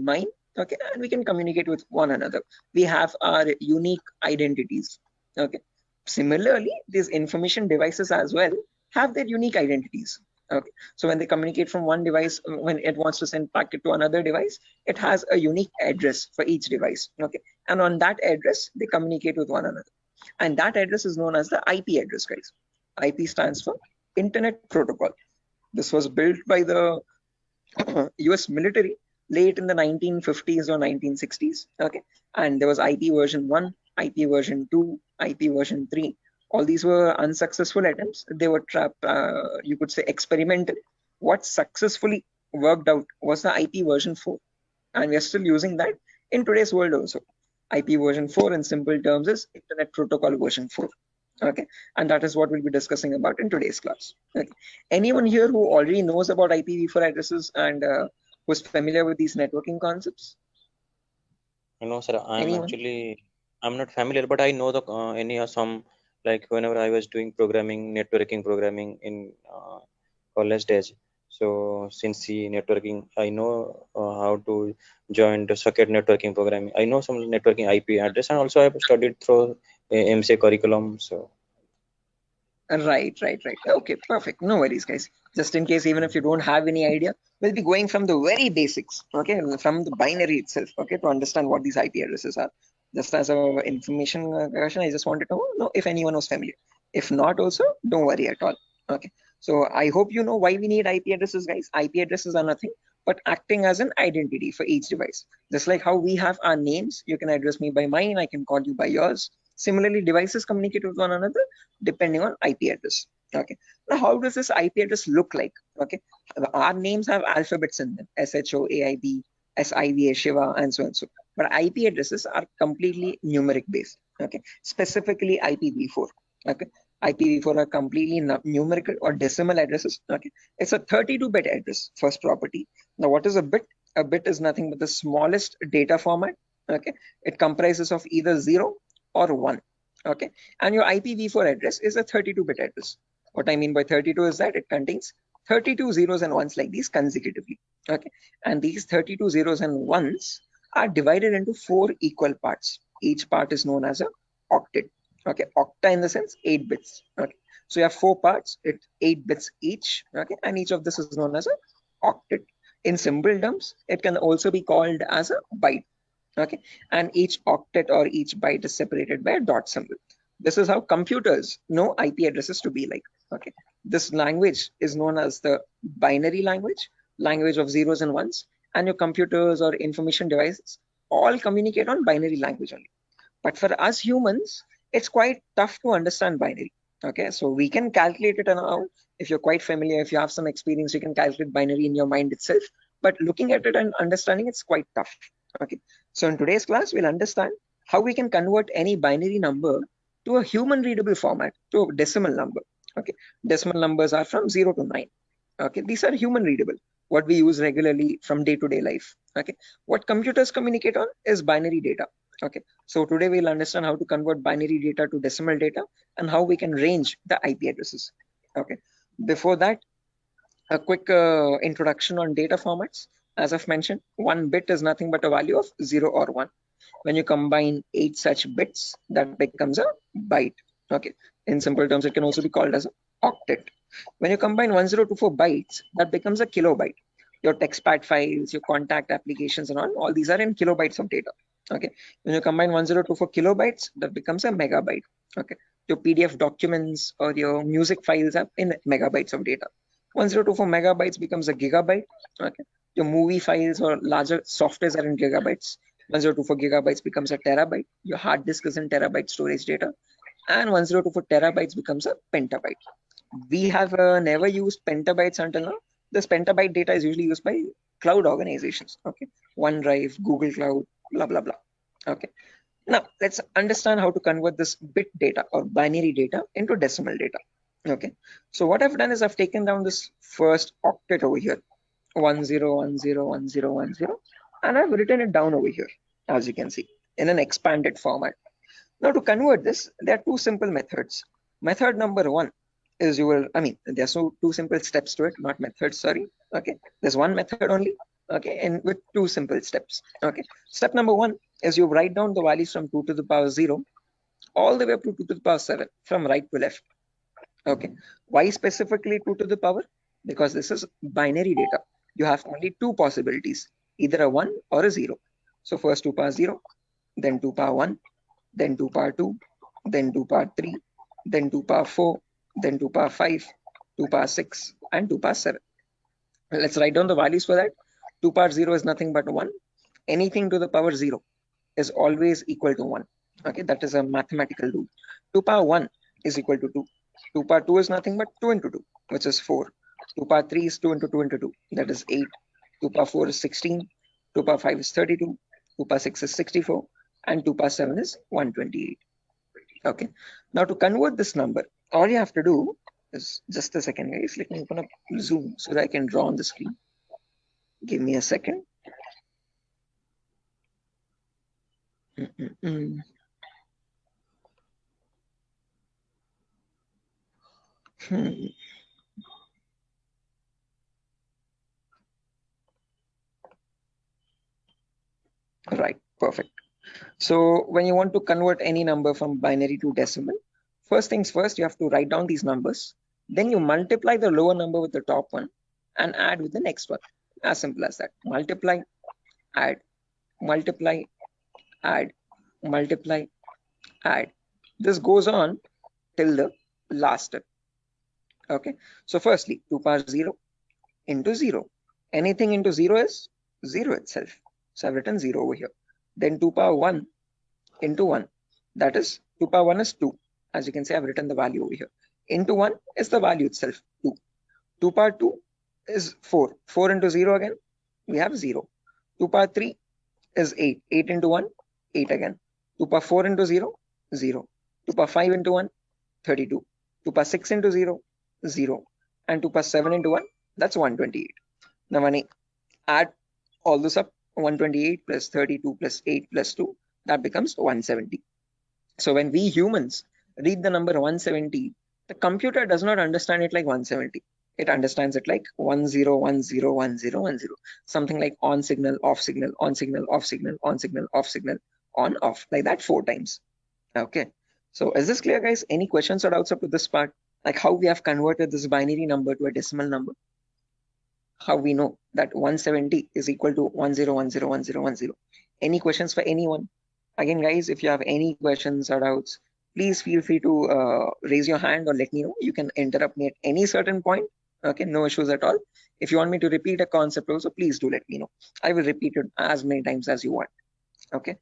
mine, okay, and we can communicate with one another. We have our unique identities, okay. Similarly, these information devices as well have their unique identities, okay. So when they communicate from one device, when it wants to send packet to another device, it has a unique address for each device, okay, and on that address they communicate with one another, and that address is known as the IP address, guys. IP stands for Internet Protocol. This was built by the US military late in the 1950s or 1960s, okay, and there was IP version 1, IP version 2, IP version 3. All these were unsuccessful attempts. They were you could say experimental. What successfully worked out was the IP version 4, and we are still using that in today's world also. IP version 4 in simple terms is Internet Protocol version 4, okay, and that is what we'll be discussing about in today's class, okay. Anyone here who already knows about IPv4 addresses and who's familiar with these networking concepts? No, sir. Anyone? I'm not familiar, but I know the some, like whenever I was doing networking programming in college days. So since the networking, I know how to join the socket networking programming. I know some networking IP address, and also I've studied through MCA curriculum. So Right. Okay, perfect. No worries, guys. Just in case, even if you don't have any idea, we'll be going from the very basics, okay, from the binary itself, okay, to understand what these IP addresses are. Just as a information question, I just wanted to know if anyone was familiar. If not, also, don't worry at all. Okay. So I hope you know why we need IP addresses, guys. IP addresses are nothing but acting as an identity for each device. Just like how we have our names, you can address me by mine, I can call you by yours. Similarly, devices communicate with one another depending on IP address. Okay. Now, how does this IP address look like? Okay. Our names have alphabets in them: SHOAIB, SIVA, Shiva, and so and so. But IP addresses are completely numeric based. Okay. Specifically IPv4. Okay. IPv4 are completely numerical or decimal addresses. Okay. It's a 32-bit address, first property. Now, what is a bit? A bit is nothing but the smallest data format. Okay. It comprises of either 0 or 1. Okay, and your IPv4 address is a 32-bit address. What I mean by 32 is that it contains 32 zeros and ones like these consecutively. Okay, and these 32 zeros and ones are divided into 4 equal parts. Each part is known as a octet. Okay, octa in the sense 8 bits. Okay, so you have 4 parts, it's 8 bits each. Okay, and each of this is known as a octet. In simple terms, it can also be called as a byte. Okay, and each octet or each byte is separated by a dot symbol. This is how computers know IP addresses to be like. Okay, this language is known as the binary language of zeros and ones, and your computers or information devices all communicate on binary language only. But for us humans, it's quite tough to understand binary. Okay, so we can calculate it now. If you're quite familiar, if you have some experience, you can calculate binary in your mind itself. But looking at it and understanding it's quite tough. Okay, so in today's class, we'll understand how we can convert any binary number to a human readable format, to a decimal number. Okay, decimal numbers are from 0 to 9. Okay, these are human readable, what we use regularly from day-to-day life. Okay, what computers communicate on is binary data. Okay, so today we'll understand how to convert binary data to decimal data and how we can range the IP addresses. Okay, before that, a quick introduction on data formats. As I've mentioned, 1 bit is nothing but a value of 0 or 1. When you combine 8 such bits, that becomes a byte. Okay, in simple terms, it can also be called as an octet. When you combine 1024 bytes, that becomes a kilobyte. Your TextPad files, your contact applications and all these are in kilobytes of data. Okay, when you combine 1024 kilobytes, that becomes a megabyte. Okay, your PDF documents or your music files are in megabytes of data. 1024 megabytes becomes a gigabyte. Okay, your movie files or larger softwares are in gigabytes. 1024 gigabytes becomes a terabyte. Your hard disk is in terabyte storage data, and 1024 terabytes becomes a petabyte. We have never used petabytes until now. This petabyte data is usually used by cloud organizations. Okay, OneDrive, Google Cloud, blah blah blah. Okay, now let's understand how to convert this bit data or binary data into decimal data. Okay, so what I've done is I've taken down this first octet over here, 10101010, and I've written it down over here, as you can see, in an expanded format. Now to convert this, there are 2 simple methods. Method number 1 is there's no 2 simple steps to it, not methods, sorry. Okay, there's one method only. Okay, and with two simple steps. Okay, step number one is you write down the values from 2 to the power 0 all the way up to 2 to the power 7 from right to left. Okay, why specifically 2 to the power? Because this is binary data. You have only two possibilities, either a 1 or a 0. So first 2 power 0, then 2 power 1, then 2 power 2, then 2 power 3, then 2 power 4, then 2 power 5, 2 power 6, and 2 power 7. Let's write down the values for that. 2 power 0 is nothing but 1. Anything to the power 0 is always equal to 1. Okay, that is a mathematical rule. 2 power 1 is equal to 2. 2 power 2 is nothing but 2 into 2, which is 4. 2 power 3 is 2 into 2 into 2, that is 8. 2 power 4 is 16. 2 power 5 is 32. 2 power 6 is 64. And 2 power 7 is 128. Okay, now to convert this number, all you have to do is, just a second guys, let me open up Zoom so that I can draw on the screen. Give me a second. Right, perfect. So when you want to convert any number from binary to decimal, first things first, you have to write down these numbers. Then you multiply the lower number with the top one and add with the next one. As simple as that. Multiply, add, multiply, add, multiply, add. This goes on till the last step. Okay, so firstly 2 power 0 into 0. Anything into 0 is 0 itself. So I've written 0 over here. Then 2 power 1 into 1. That is 2 power 1 is 2. As you can see, I've written the value over here. Into 1 is the value itself, 2. 2 power 2 is 4. 4 into 0 again, we have 0. 2 power 3 is 8. 8 into 1, 8 again. 2 power 4 into 0, 0. 2 power 5 into 1, 32. 2 power 6 into 0, 0. And 2 power 7 into 1, that's 128. Now when I add all this up, 128 plus 32 plus 8 plus 2, that becomes 170. So when we humans read the number 170, the computer does not understand it like 170. It understands it like 10101010, something like on signal, off signal, on signal, off signal, on signal, off signal, on, off, like that 4 times. Okay, so is this clear guys? Any questions or doubts up to this part? Like how we have converted this binary number to a decimal number? How we know that 170 is equal to 10101010? Any questions for anyone? Again guys, if you have any questions or doubts, please feel free to raise your hand or let me know. You can interrupt me at any certain point. Okay, no issues at all. If you want me to repeat a concept also, please do let me know. I will repeat it as many times as you want. Okay,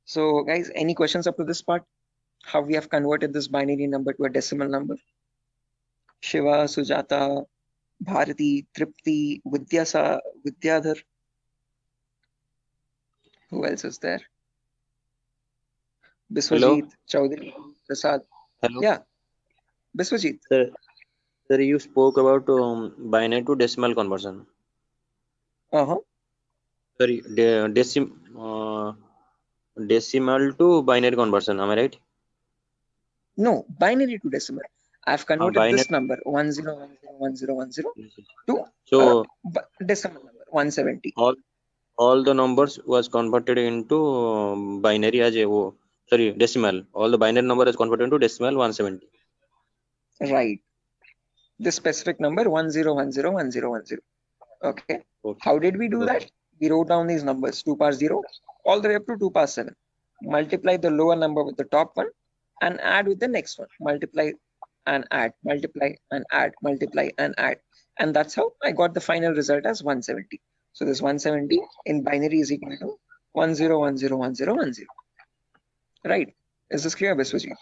so guys, any questions up to this part? How we have converted this binary number to a decimal number? Shiva, Sujata, Bharati, Tripti, Vidyadhar. Who else is there? Biswajit, Chaudhary, Prasad. Hello. Yeah, Biswajit. Sir, you spoke about binary to decimal conversion. Sorry, decimal to binary conversion. Am I right? No, binary to decimal. I've converted this number 10101010 to decimal number 170. All the numbers was converted into binary as a decimal. All the binary number is converted into decimal 170. Right. This specific number 10101010. Okay. How did we do that? We wrote down these numbers 2 power 0 all the way up to 2 power 7. Multiply the lower number with the top one and add with the next one. Multiply and add, multiply and add, multiply and add. And that's how I got the final result as 170. So this 170 in binary is equal to 10101010. Right. Is this clear, Biswajit?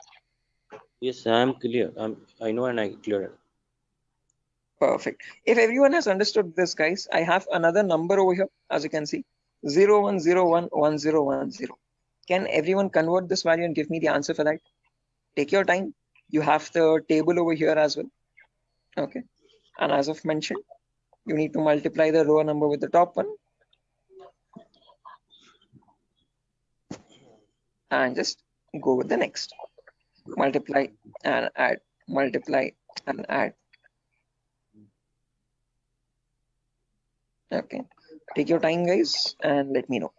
Yes, I am clear. I know and I clear. Perfect. If everyone has understood this, guys, I have another number over here, as you can see, 01011010. Can everyone convert this value and give me the answer for that? Take your time. You have the table over here as well. Okay. And as I've mentioned, you need to multiply the row number with the top one. And just go with the next. Multiply and add, multiply and add. Okay. Take your time, guys, and let me know.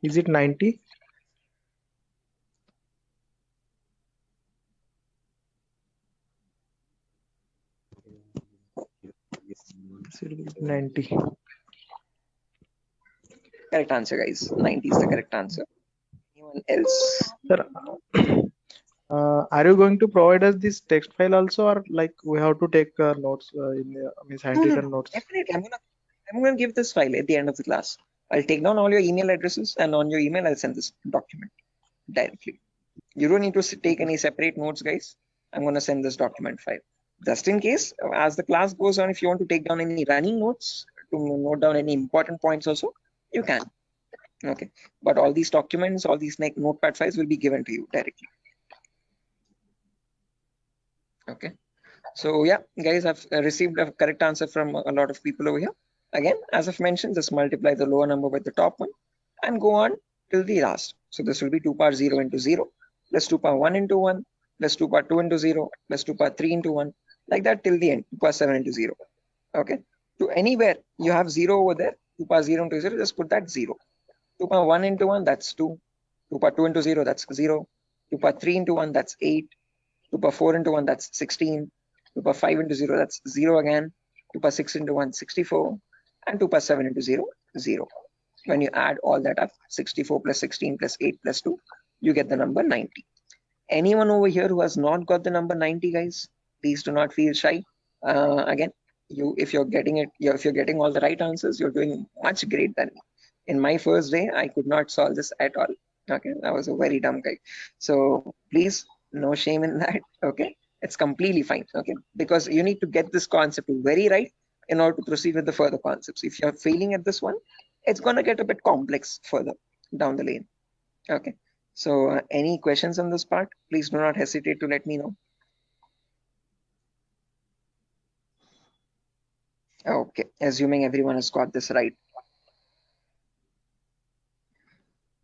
Is it 90? Yes, it will be 90. Correct answer, guys. 90 is the correct answer. Anyone else? Sir, are you going to provide us this text file also, or like we have to take notes in the means handwritten notes? Definitely. I'm gonna give this file at the end of the class. I'll take down all your email addresses, and on your email I'll send this document directly. You don't need to take any separate notes, guys. I'm gonna send this document file. Just in case, as the class goes on, if you want to take down any running notes to note down any important points also, you can. Okay. But all these documents, all these notepad files will be given to you directly. Okay. So yeah, guys, I've received a correct answer from a lot of people over here. Again, as I've mentioned, just multiply the lower number with the top one and go on till the last. So this will be 2 power 0 into 0 plus 2 power 1 into 1 plus 2 power 2 into 0 plus 2 power 3 into 1, like that till the end, 2 power 7 into 0. Okay. To anywhere you have 0 over there, 2 power 0 into 0, just put that 0. 2 power 1 into 1, that's 2. 2 power 2 into 0, that's 0. 2 power 3 into 1, that's 8. 2 power 4 into 1, that's 16. 2 power 5 into 0, that's 0 again. 2 power 6 into 1, 64. And 2 power 7 into 0, 0. When you add all that up, 64 plus 16 plus 8 plus 2, you get the number 90. Anyone over here who has not got the number 90, guys, please do not feel shy. Again, if you're getting all the right answers, you're doing much great than me. In my first day, I could not solve this at all. Okay, I was a very dumb guy. So please, no shame in that. Okay, it's completely fine. Okay, because you need to get this concept very right in order to proceed with the further concepts. If you're failing at this one, it's gonna get a bit complex further down the lane. Okay, so any questions on this part? Please do not hesitate to let me know. Okay, assuming everyone has got this right.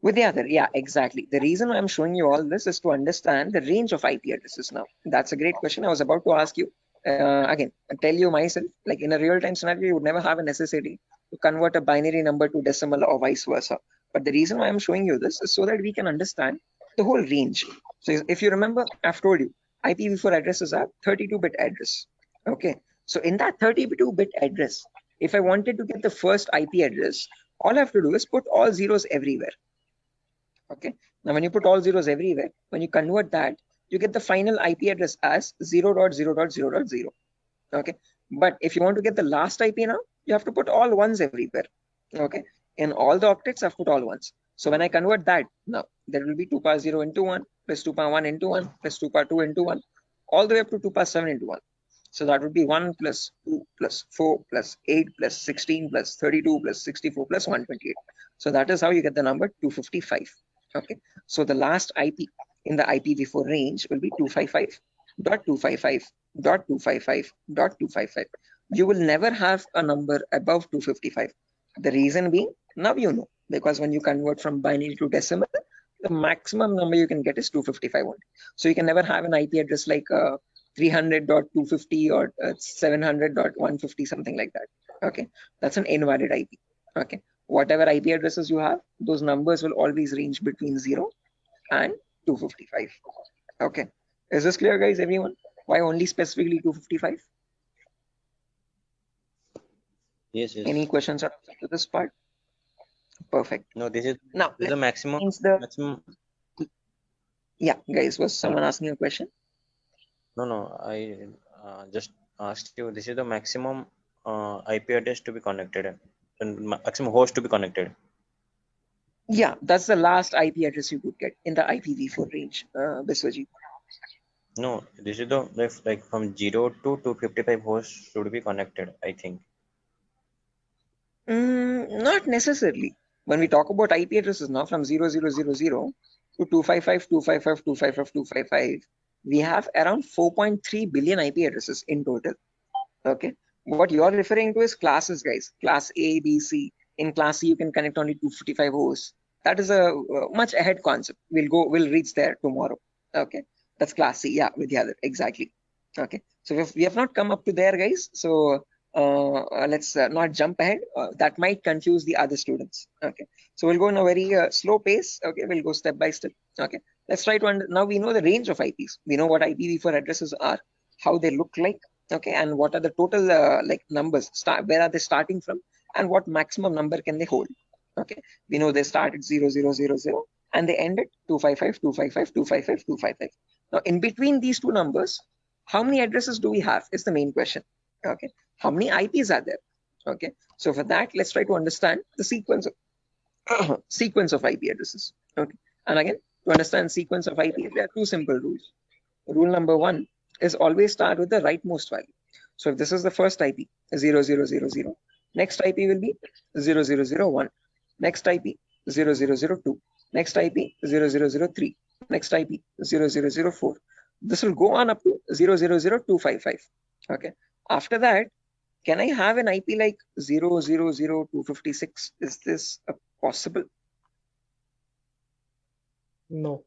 With the other, yeah, exactly. The reason I'm showing you all this is to understand the range of IP addresses now. That's a great question. I was about to ask you. Again, I tell you myself, like in a real-time scenario, you would never have a necessity to convert a binary number to decimal or vice versa. But the reason why I'm showing you this is so that we can understand the whole range. So if you remember, I've told you, IPv4 addresses are 32-bit address. Okay, so in that 32-bit address, if I wanted to get the first IP address, all I have to do is put all zeros everywhere. Okay, now when you put all zeros everywhere, when you convert that, you get the final IP address as 0.0.0.0. Okay, but if you want to get the last IP now, you have to put all ones everywhere. Okay, in all the octets, I've put all ones. So when I convert that, now there will be 2 power 0 into 1 plus 2 power 1 into 1 plus 2 power 2 into 1 all the way up to 2 power 7 into 1. So that would be 1 plus 2 plus 4 plus 8 plus 16 plus 32 plus 64 plus 128. So that is how you get the number 255. Okay, so the last IP in the IPv4 range will be 255.255.255.255. You will never have a number above 255. The reason being, now you know, because when you convert from binary to decimal, the maximum number you can get is 255 only. So you can never have an IP address like 300.250 or 700.150, something like that. Okay, that's an invalid IP. Okay, whatever IP addresses you have, those numbers will always range between 0 and 255. Okay, is this clear, guys? Everyone? Why only specifically 255? Yes, yes. Any questions to this part? Perfect. No, this is now the maximum. Maximum. Yeah, guys, was someone asking a question? No, I just asked you. This is the maximum IP address to be connected, and maximum host to be connected. Yeah, that's the last IP address you could get in the IPv4 range, Biswajit. No, this is the like from 0 to 255 hosts should be connected, I think. Not necessarily. When we talk about IP addresses now from 0000 to 255, 255, 255, 255, we have around 4.3 billion IP addresses in total. Okay. What you're referring to is classes, guys. Class A, B, C. In class C, you can connect only 255 hosts. That is a much ahead concept. We'll reach there tomorrow. Okay. That's class C. Yeah, Vidyadhar. Exactly. Okay. So we have not come up to there, guys. So let's not jump ahead. That might confuse the other students. Okay. So we'll go in a very slow pace. Okay. We'll go step by step. Okay. Let's try to now we know the range of IPs. We know what IPv4 addresses are, how they look like. Okay, and what are the total like numbers, where are they starting from, and what maximum number can they hold. Okay, we know they start at 0000 and they end at 255, 255, 255, 255. Now in between these two numbers, how many addresses do we have is the main question. Okay, how many IPs are there? Okay, so for that, let's try to understand the sequence of sequence of IP addresses. Okay, and again, to understand sequence of IP, there are two simple rules. Rule number one is always start with the rightmost value. So if this is the first IP, 0000, next IP will be 0001, next IP 0002, next IP 0003, next IP 0004. This will go on up to 000255. Okay. After that, can I have an IP like 000256? Is this possible? No.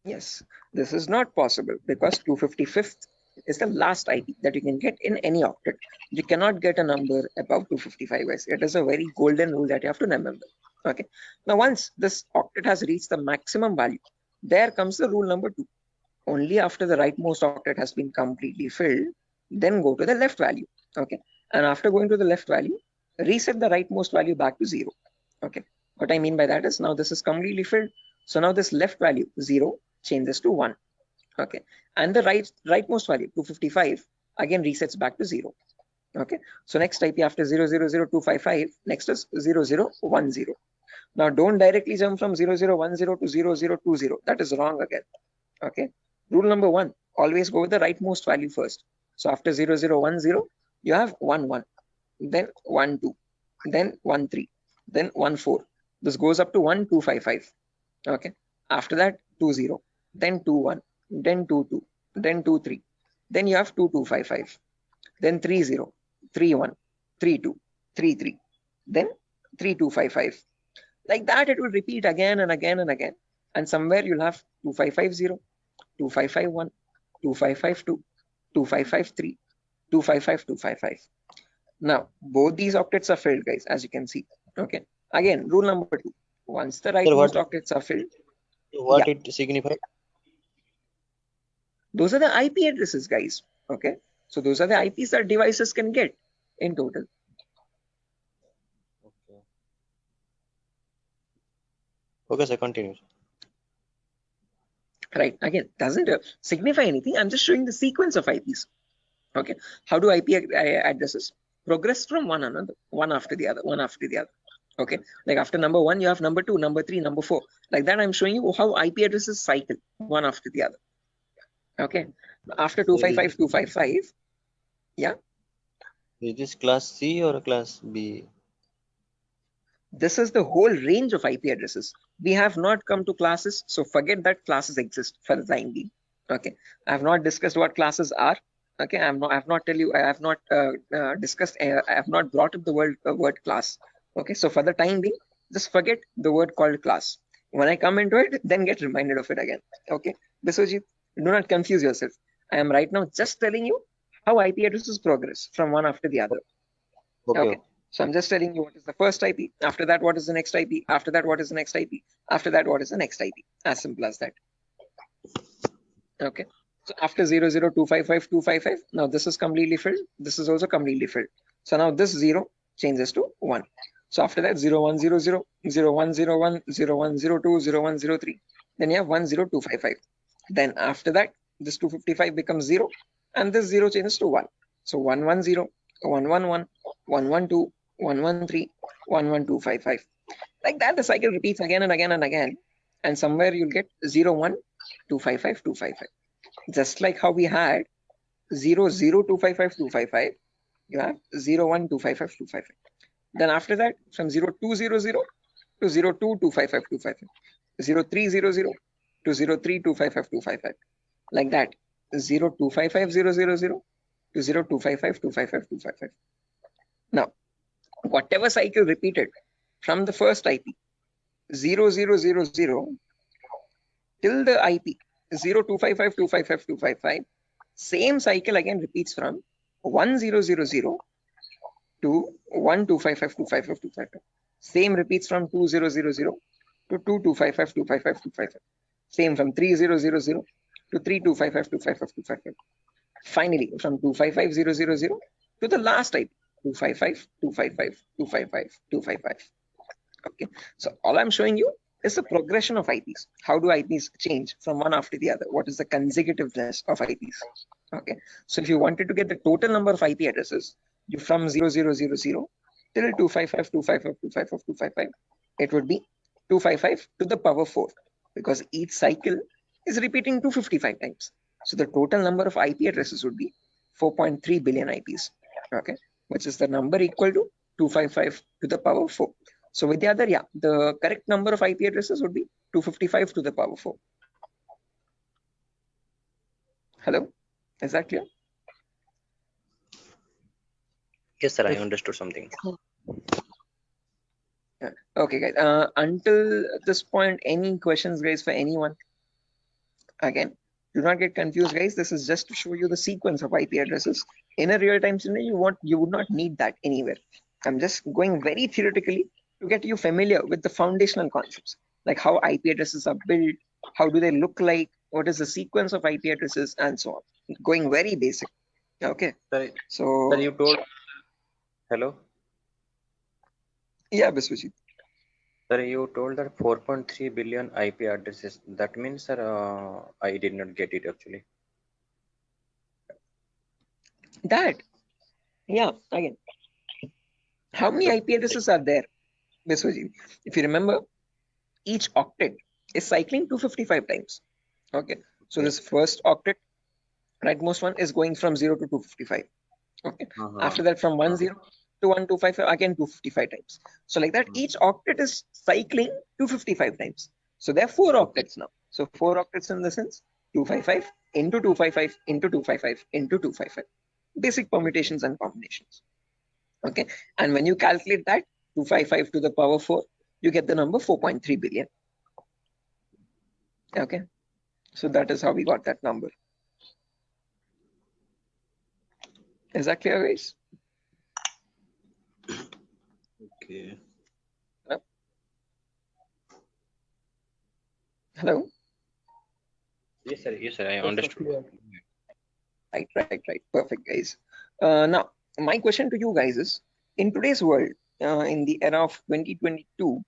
Yes, this is not possible because 255th is the last IP that you can get in any octet. You cannot get a number above 255, guys. It is a very golden rule that you have to remember. Okay. Now, once this octet has reached the maximum value, there comes the rule number 2. Only after the rightmost octet has been completely filled, then go to the left value. Okay. And after going to the left value, reset the rightmost value back to 0. Okay. What I mean by that is now this is completely filled. So now this left value 0 changes to 1. Okay, and the rightmost value 255 again resets back to 0. Okay, so next IP after 000255, next is 0010. Now don't directly jump from 0010 to 0020. That is wrong again. Okay, rule number 1, always go with the rightmost value first. So after 0010, you have 11, then 12, then 13, then 14. This goes up to 1255. Okay, after that 20, then 21, then 22, then 23, then you have 2255, then 30, 31, 32, 33, then 3255. Like that, it will repeat again and again and again. And somewhere you'll have 2550, 2551, 2552, 2553, 255, 255. Now, both these octets are filled, guys, as you can see. Okay. Again, rule number 2. Once the rightmost octets are filled, what it signifies? Those are the IP addresses, guys. Okay. So those are the IPs that devices can get in total. Okay, so continue. Right. Again, doesn't signify anything. I'm just showing the sequence of IPs. Okay. How do IP addresses progress from one another, one after the other, one after the other? Okay. Like after number 1, you have number 2, number 3, number 4. Like that, I'm showing you how IP addresses cycle one after the other. Okay. After 255, 255. Yeah. Is this class C or class B? This is the whole range of IP addresses. We have not come to classes, so forget that classes exist for the time being. Okay, I have not discussed what classes are. Okay, I have not discussed. I have not brought up the word class. Okay, so for the time being, just forget the word called class. When I come into it, then get reminded of it again. Okay, Biswajit, do not confuse yourself. I am right now just telling you how IP addresses progress from one after the other. Okay. So I'm just telling you what is the first IP. After that, what is the next IP? After that, what is the next IP? After that, what is the next IP? As simple as that. Okay. So after 00255, 255, now this is completely filled. This is also completely filled. So now this 0 changes to 1. So after that, 0100, 0101, 0102, 0103. Then you have 10255. Then after that, this 255 becomes 0. And this 0 changes to 1. So 110, 111, 112, 113, 11255. Like that, the cycle repeats again and again and again. And somewhere you'll get 01, 255.255. Just like how we had 0.0255.255, you have 0.1.255.255. Then after that, from 0.200 to 0.2255255, 0.300 to 0.3255255, like that, 0.255000 to 0.255255255. Now, whatever cycle repeated from the first IP 0000 till the IP 0.255255255, same cycle again repeats from 1000 to 1.255255255. Same repeats from 2000 to 2.255255255. Same from 3000 to 3.255255255. Finally, from 255.000 to the last IP 255.255.255.255. Okay, so all I'm showing you is the progression of IPs. How do IPs change from one after the other? What is the consecutiveness of IPs? Okay, so if you wanted to get the total number of IP addresses, you from 0000 till 255.255.255.255, it would be 255 to the power 4, because each cycle is repeating 255 times. So the total number of IP addresses would be 4.3 billion IPs. Okay, which is the number equal to 255 to the power 4. So with the other, yeah, the correct number of IP addresses would be 255 to the power 4. Hello, is that clear? Yes, sir. I understood something. Yeah. Okay, guys. Until this point, any questions, guys, for anyone? Again, do not get confused, guys. This is just to show you the sequence of IP addresses. In a real-time scenario, you would not need that anywhere. I'm just going very theoretically to get you familiar with the foundational concepts, like how IP addresses are built, how do they look like, what is the sequence of IP addresses, and so on. Going very basic. Okay. Sir, so sir, you told. Hello. Yeah, Biswajit. Sir, you told that 4.3 billion IP addresses. That means, sir, I did not get it actually. That, yeah, again, how many IP addresses are there, Biswajit? If you remember, each octet is cycling 255 times. Okay, so this first octet, rightmost one, is going from 0 to 255. Okay, after that, from 10 to 1255, again 255 times. So like that, each octet is cycling 255 times. So there are 4 octets now. So 4 octets in the sense 255 into 255 into 255 into 255. Basic permutations and combinations. Okay, and when you calculate that 255 to the power 4, you get the number 4.3 billion. Okay, so that is how we got that number. Is that clear, guys? Okay. Hello? Yes, sir. Yes, sir. I understood. Right. Perfect, guys. Now, my question to you guys is, in today's world, in the era of 2022,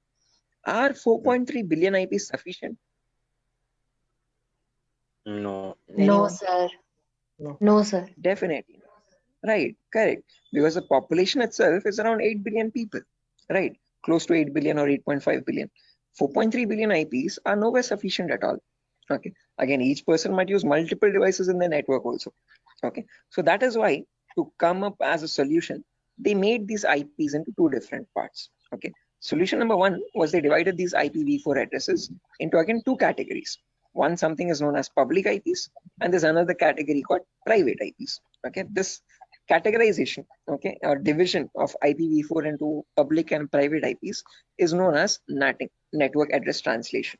are 4.3 billion IPs sufficient? No. No, sir. No, sir. Definitely. Right, correct. Because the population itself is around 8 billion people, right? Close to 8 billion or 8.5 billion. 4.3 billion IPs are nowhere sufficient at all. Okay. Again, each person might use multiple devices in the network also. Okay. So that is why, to come up as a solution, they made these IPs into 2 different parts. Okay. Solution number 1 was they divided these IPv4 addresses into, again, 2 categories. One, something is known as public IPs, and there's another category called private IPs. Okay. This categorization, okay, or division of IPv4 into public and private IPs is known as NATing, network address translation.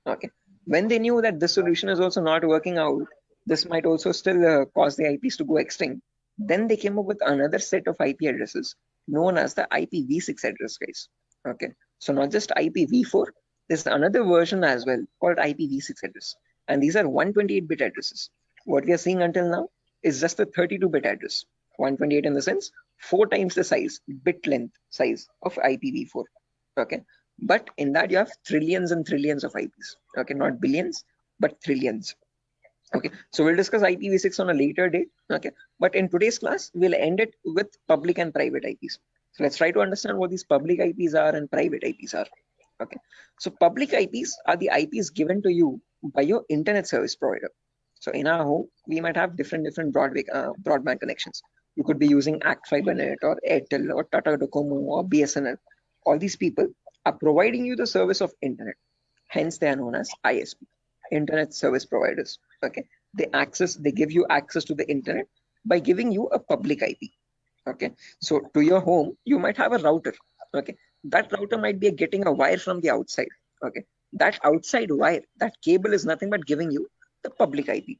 Okay, when they knew that this solution is also not working out, this might also still cause the IPs to go extinct, then they came up with another set of IP addresses known as the IPv6 address, guys. Okay, so not just IPv4, there's another version as well called IPv6 address, and these are 128-bit addresses. What we are seeing until now is just a 32-bit address. 128 in the sense 4 times the size, bit length size of IPv4. Okay, but in that you have trillions and trillions of IPs. Okay, not billions, but trillions. Okay, so we'll discuss IPv6 on a later date. Okay, but in today's class, we'll end it with public and private IPs. So let's try to understand what these public IPs are and private IPs are. Okay, so public IPs are the IPs given to you by your internet service provider. So in our home, we might have different broadband connections. You could be using Act FiberNet or Airtel or Tata Docomo or BSNL. All these people are providing you the service of internet. Hence, they are known as ISP, internet service providers. Okay, they give you access to the internet by giving you a public IP. Okay, so to your home, you might have a router. Okay, that router might be getting a wire from the outside. Okay, that outside wire, that cable is nothing but giving you the public IP.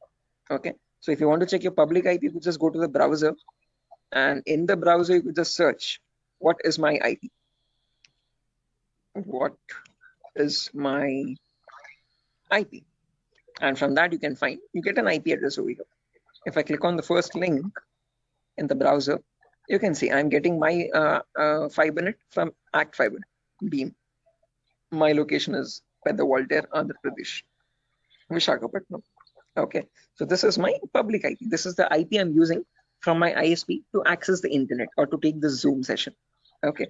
Okay, so if you want to check your public IP, you could just go to the browser, and in the browser, you could just search, what is my IP? What is my IP? And from that, you get an IP address over here. If I click on the first link in the browser, you can see I'm getting my FiberNet from Act Fiber Beam. My location is Pedawalter, Andhra Pradesh, Vishakhapatnam. Okay, so this is my public IP. This is the IP I'm using from my ISP to access the internet or to take this Zoom session. Okay,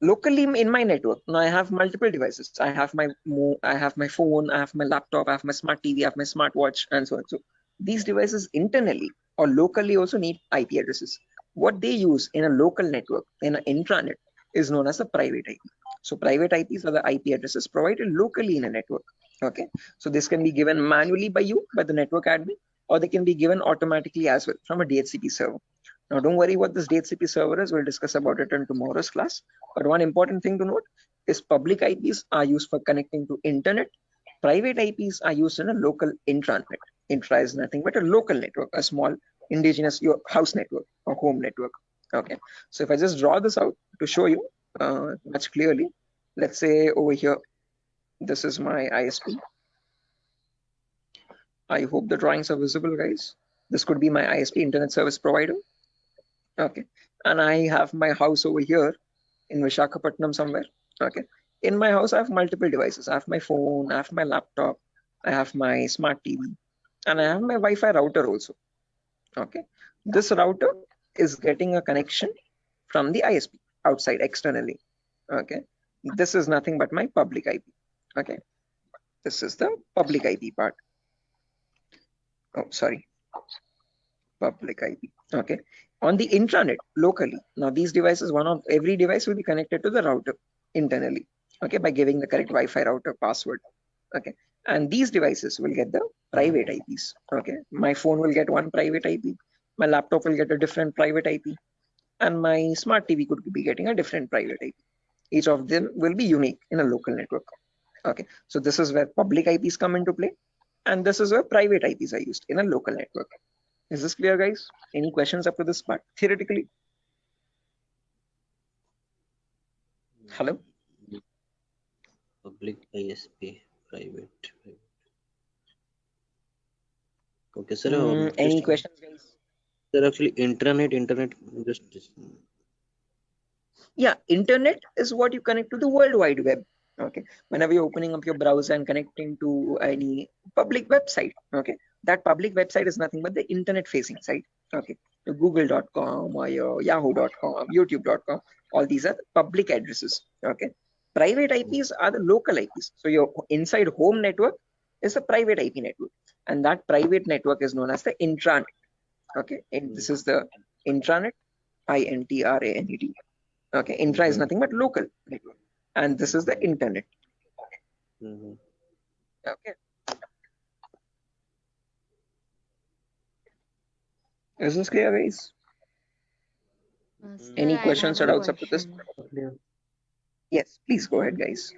locally in my network, now I have multiple devices. I have my phone, I have my laptop, I have my smart TV, I have my smartwatch, and so on. So these devices internally or locally also need IP addresses. What they use in a local network, in an intranet, is known as a private IP. So private IPs are the IP addresses provided locally in a network. Okay, so this can be given manually by you, by the network admin, or they can be given automatically as well from a DHCP server. Now, don't worry what this DHCP server is. We'll discuss about it in tomorrow's class. But one important thing to note is public IPs are used for connecting to internet. Private IPs are used in a local intranet. Intra is nothing but a local network, a small indigenous your house network or home network. Okay, so if I just draw this out to show you much clearly, let's say over here, this is my ISP. I hope the drawings are visible, guys. This could be my ISP, internet service provider. Okay, and I have my house over here in Vishakhapatnam somewhere. Okay, in my house I have multiple devices. I have my phone, I have my laptop, I have my smart TV, and I have my Wi-Fi router also. Okay, this router is getting a connection from the ISP outside externally. Okay, this is nothing but my public IP. Okay, this is the public IP part. Oh, sorry, public IP. Okay, on the intranet locally, now these devices, every device will be connected to the router internally. Okay, by giving the correct Wi-Fi router password. Okay, and these devices will get the private IPs. Okay, my phone will get one private IP, my laptop will get a different private IP, and my smart TV could be getting a different private IP. Each of them will be unique in a local network. Okay, so this is where public IPs come into play, and this is where private IPs are used in a local network. Is this clear, guys? Any questions up to this part theoretically? Hello? Public ISP, private. Okay, sir. Any questions, guys? Sir, actually, internet, just. Yeah, internet is what you connect to the World Wide Web. Okay, whenever you're opening up your browser and connecting to any public website, okay, that public website is nothing but the internet facing site. Okay, your google.com or your yahoo.com, youtube.com, all these are public addresses. Okay, private IPs are the local IPs. So your inside home network is a private IP network, and that private network is known as the intranet. Okay, and this is the intranet, INTRANET. Okay, intra is nothing but local network, and this is the internet. Okay. Is this clear, guys? Any questions or doubts up to this? Yes, please go ahead, guys.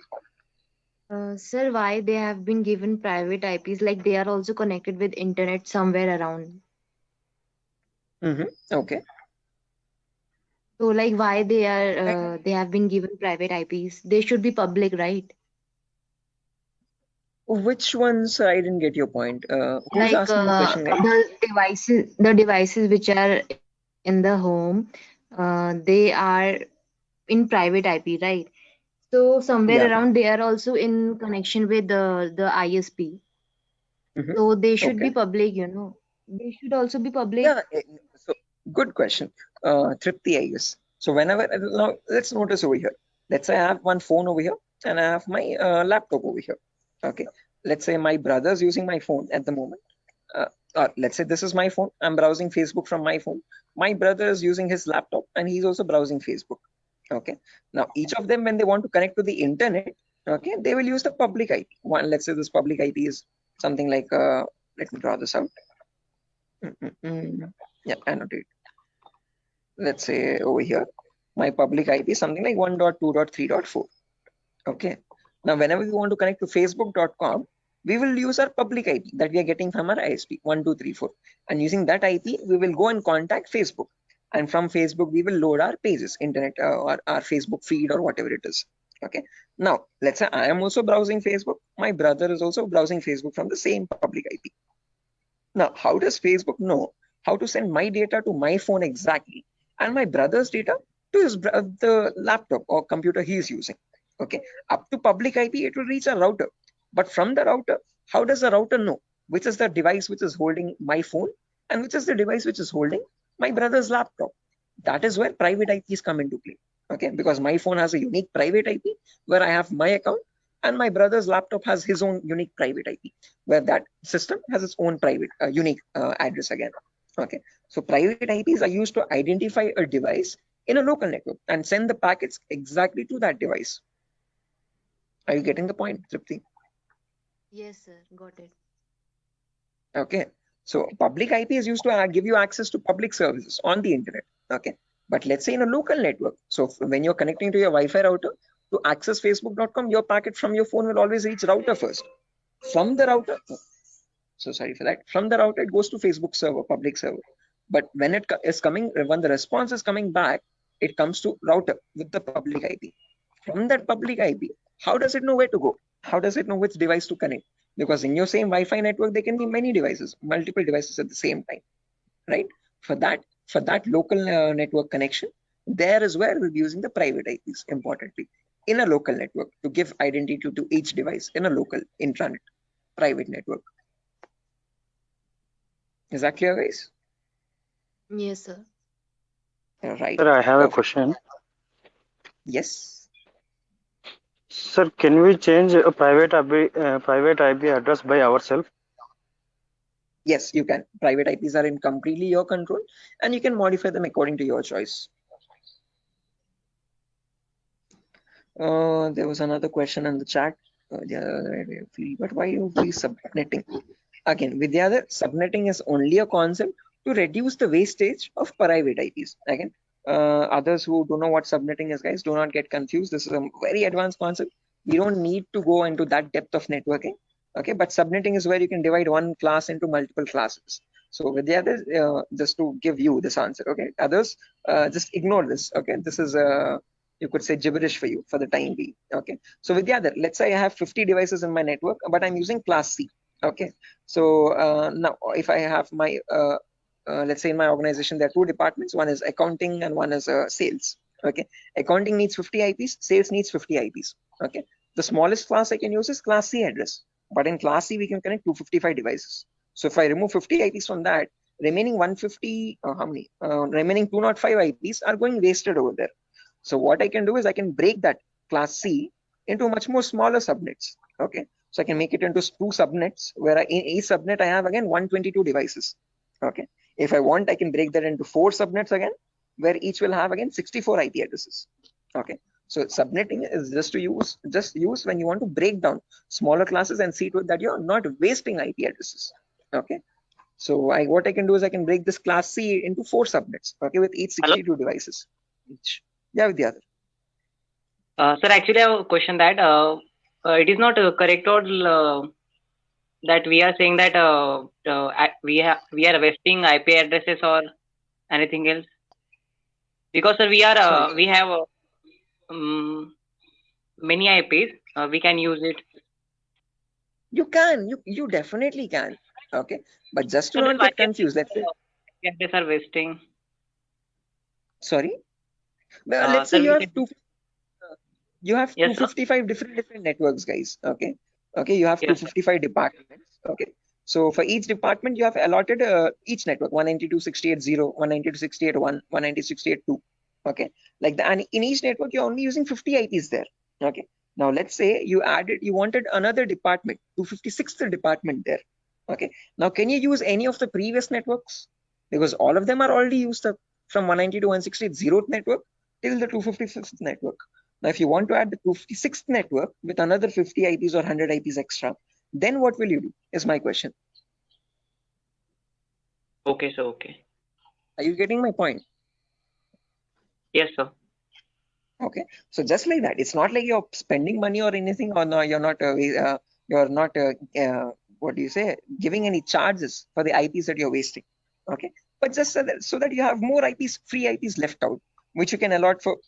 Sir, why they have been given private IPs? Like they are also connected with internet somewhere around. Okay. So, like, why they have been given private IPs? They should be public, right? Which ones? I didn't get your point. Who's Like asking the question, guys? the devices which are in the home, they are in private IP, right? So somewhere around they are also in connection with the ISP. So they should be public, you know. They should also be public. Yeah. So good question, Tripti, I guess. So whenever now let's notice over here. Let's say I have one phone over here and I have my laptop over here. Okay. let's say my brother's using my phone at the moment. Or let's say this is my phone. I'm browsing Facebook from my phone. My brother is using his laptop and he's also browsing Facebook. Okay. Now each of them, when they want to connect to the internet, okay, they will use the public IP. One, let's say this public IP is something like, let me draw this out. Yeah, annotate. Let's say over here, my public IP is something like 1.2.3.4. Okay. Now, whenever we want to connect to facebook.com, we will use our public IP that we are getting from our ISP 1234. And using that IP, we will go and contact Facebook. And from Facebook, we will load our pages, internet or our Facebook feed or whatever it is. Okay. Now, let's say I am also browsing Facebook. My brother is also browsing Facebook from the same public IP. Now, how does Facebook know how to send my data to my phone exactly and my brother's data to his the laptop or computer he is using? Okay, up to public IP, it will reach a router. But from the router, how does the router know which is the device which is holding my phone and which is the device which is holding my brother's laptop? That is where private IPs come into play. Okay, because my phone has a unique private IP where I have my account and my brother's laptop has his own unique private IP where that system has its own private unique address again. Okay, so private IPs are used to identify a device in a local network and send the packets exactly to that device. Are you getting the point, Tripti? Yes, sir. Got it. Okay. So public IP is used to give you access to public services on the internet. Okay. But let's say in a local network. So when you're connecting to your Wi-Fi router to access facebook.com, your packet from your phone will always reach router first. From the router, so sorry for that. From the router, it goes to Facebook server, public server. But when it is coming, when the response is coming back, it comes to router with the public IP. From that public IP, how does it know where to go? How does it know which device to connect? Because in your same Wi-Fi network, there can be many devices, multiple devices at the same time, right? For that local network connection, there is where we'll be using the private IPs, importantly, in a local network to give identity to each device in a local intranet private network. Is that clear, guys? Yes, sir. Right. Sir, I have a question. Yes. Sir, can we change a private IP address by ourselves? Yes, you can. Private IPs are in completely your control, and you can modify them according to your choice. There was another question in the chat. But why you free subnetting? Again, Vidyadhar, subnetting is only a concept to reduce the wastage of private IPs. Again, others who don't know what subnetting is, guys, do not get confused. This is a very advanced concept. We don't need to go into that depth of networking. Okay, but subnetting is where you can divide one class into multiple classes. So with the others, just to give you this answer, okay, others, just ignore this. Okay, this is you could say gibberish for you for the time being. Okay, so with the other, let's say I have 50 devices in my network, but I'm using class C. Okay, so now if I have my let's say in my organization there are two departments, one is accounting and one is sales. Okay, accounting needs 50 IPs, sales needs 50 IPs. Okay, the smallest class I can use is class C address, but in class C we can connect 255 devices. So if I remove 50 IPs from that, remaining 150 how many remaining 205 IPs are going wasted over there. So what I can do is I can break that class C into much more smaller subnets. Okay, so I can make it into two subnets where in each subnet I have again 122 devices. Okay, if I want, I can break that into 4 subnets again, where each will have again 64 IP addresses. Okay, so subnetting is just use when you want to break down smaller classes and see to it that you're not wasting IP addresses. Okay, so what I can do is I can break this class C into 4 subnets. Okay, with each 62 devices. Yeah, Vidyadhar. Sir, actually, I have a question that it is not correct or that we are saying that we are wasting IP addresses or anything else, because sir, we have many IPs. We can use it. You can, you definitely can. Okay, but just to not get confused, let's say addresses are wasting. Sorry. Well, let's say you have you have yes, 255 different networks, guys. Okay, you have 255 departments. Okay, so for each department you have allotted each network 192.68.0, 192.68.1, 192.68.2. Okay, like that, and in each network you're only using 50 IPs there. Okay, Now let's say you wanted another department, 256th department there. Okay. Now can you use any of the previous networks? Because all of them are already used up from 190 to 160, 0th network till the 255th network. Now if you want to add the 256th network with another 50 IPs or 100 IPs extra, then what will you do is my question. Okay, sir. Okay. Are you getting my point? Yes, sir. Okay, so just like that, it's not like you're spending money or anything, or no, you're not what do you say, giving any charges for the IPs that you're wasting. Okay, but just so that you have more IPs, free IPs left out, which you can allot for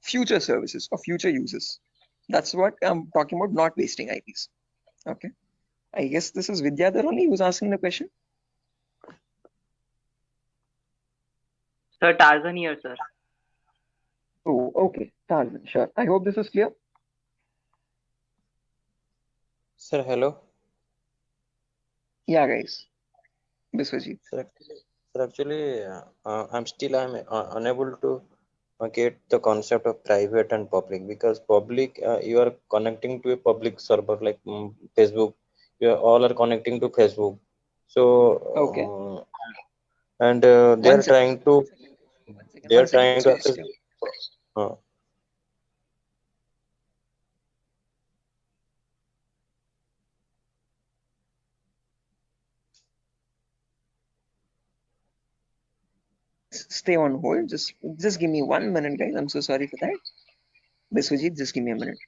future services or future users. That's what I'm talking about, not wasting IPs. Okay, I guess this is Vidyadhar only who's asking the question. Sir, Tarzan here, sir. Oh, okay, Tarzan, sure. I hope this is clear. Sir, hello. Yeah, guys. Biswajit. Sir, actually, I'm unable to get the concept of private and public, because public, you are connecting to a public server like Facebook. You are all are connecting to Facebook. So, Okay. And they are trying to access. Stay on hold. Just give me 1 minute, guys. I'm so sorry for that. Biswajit, just give me a minute.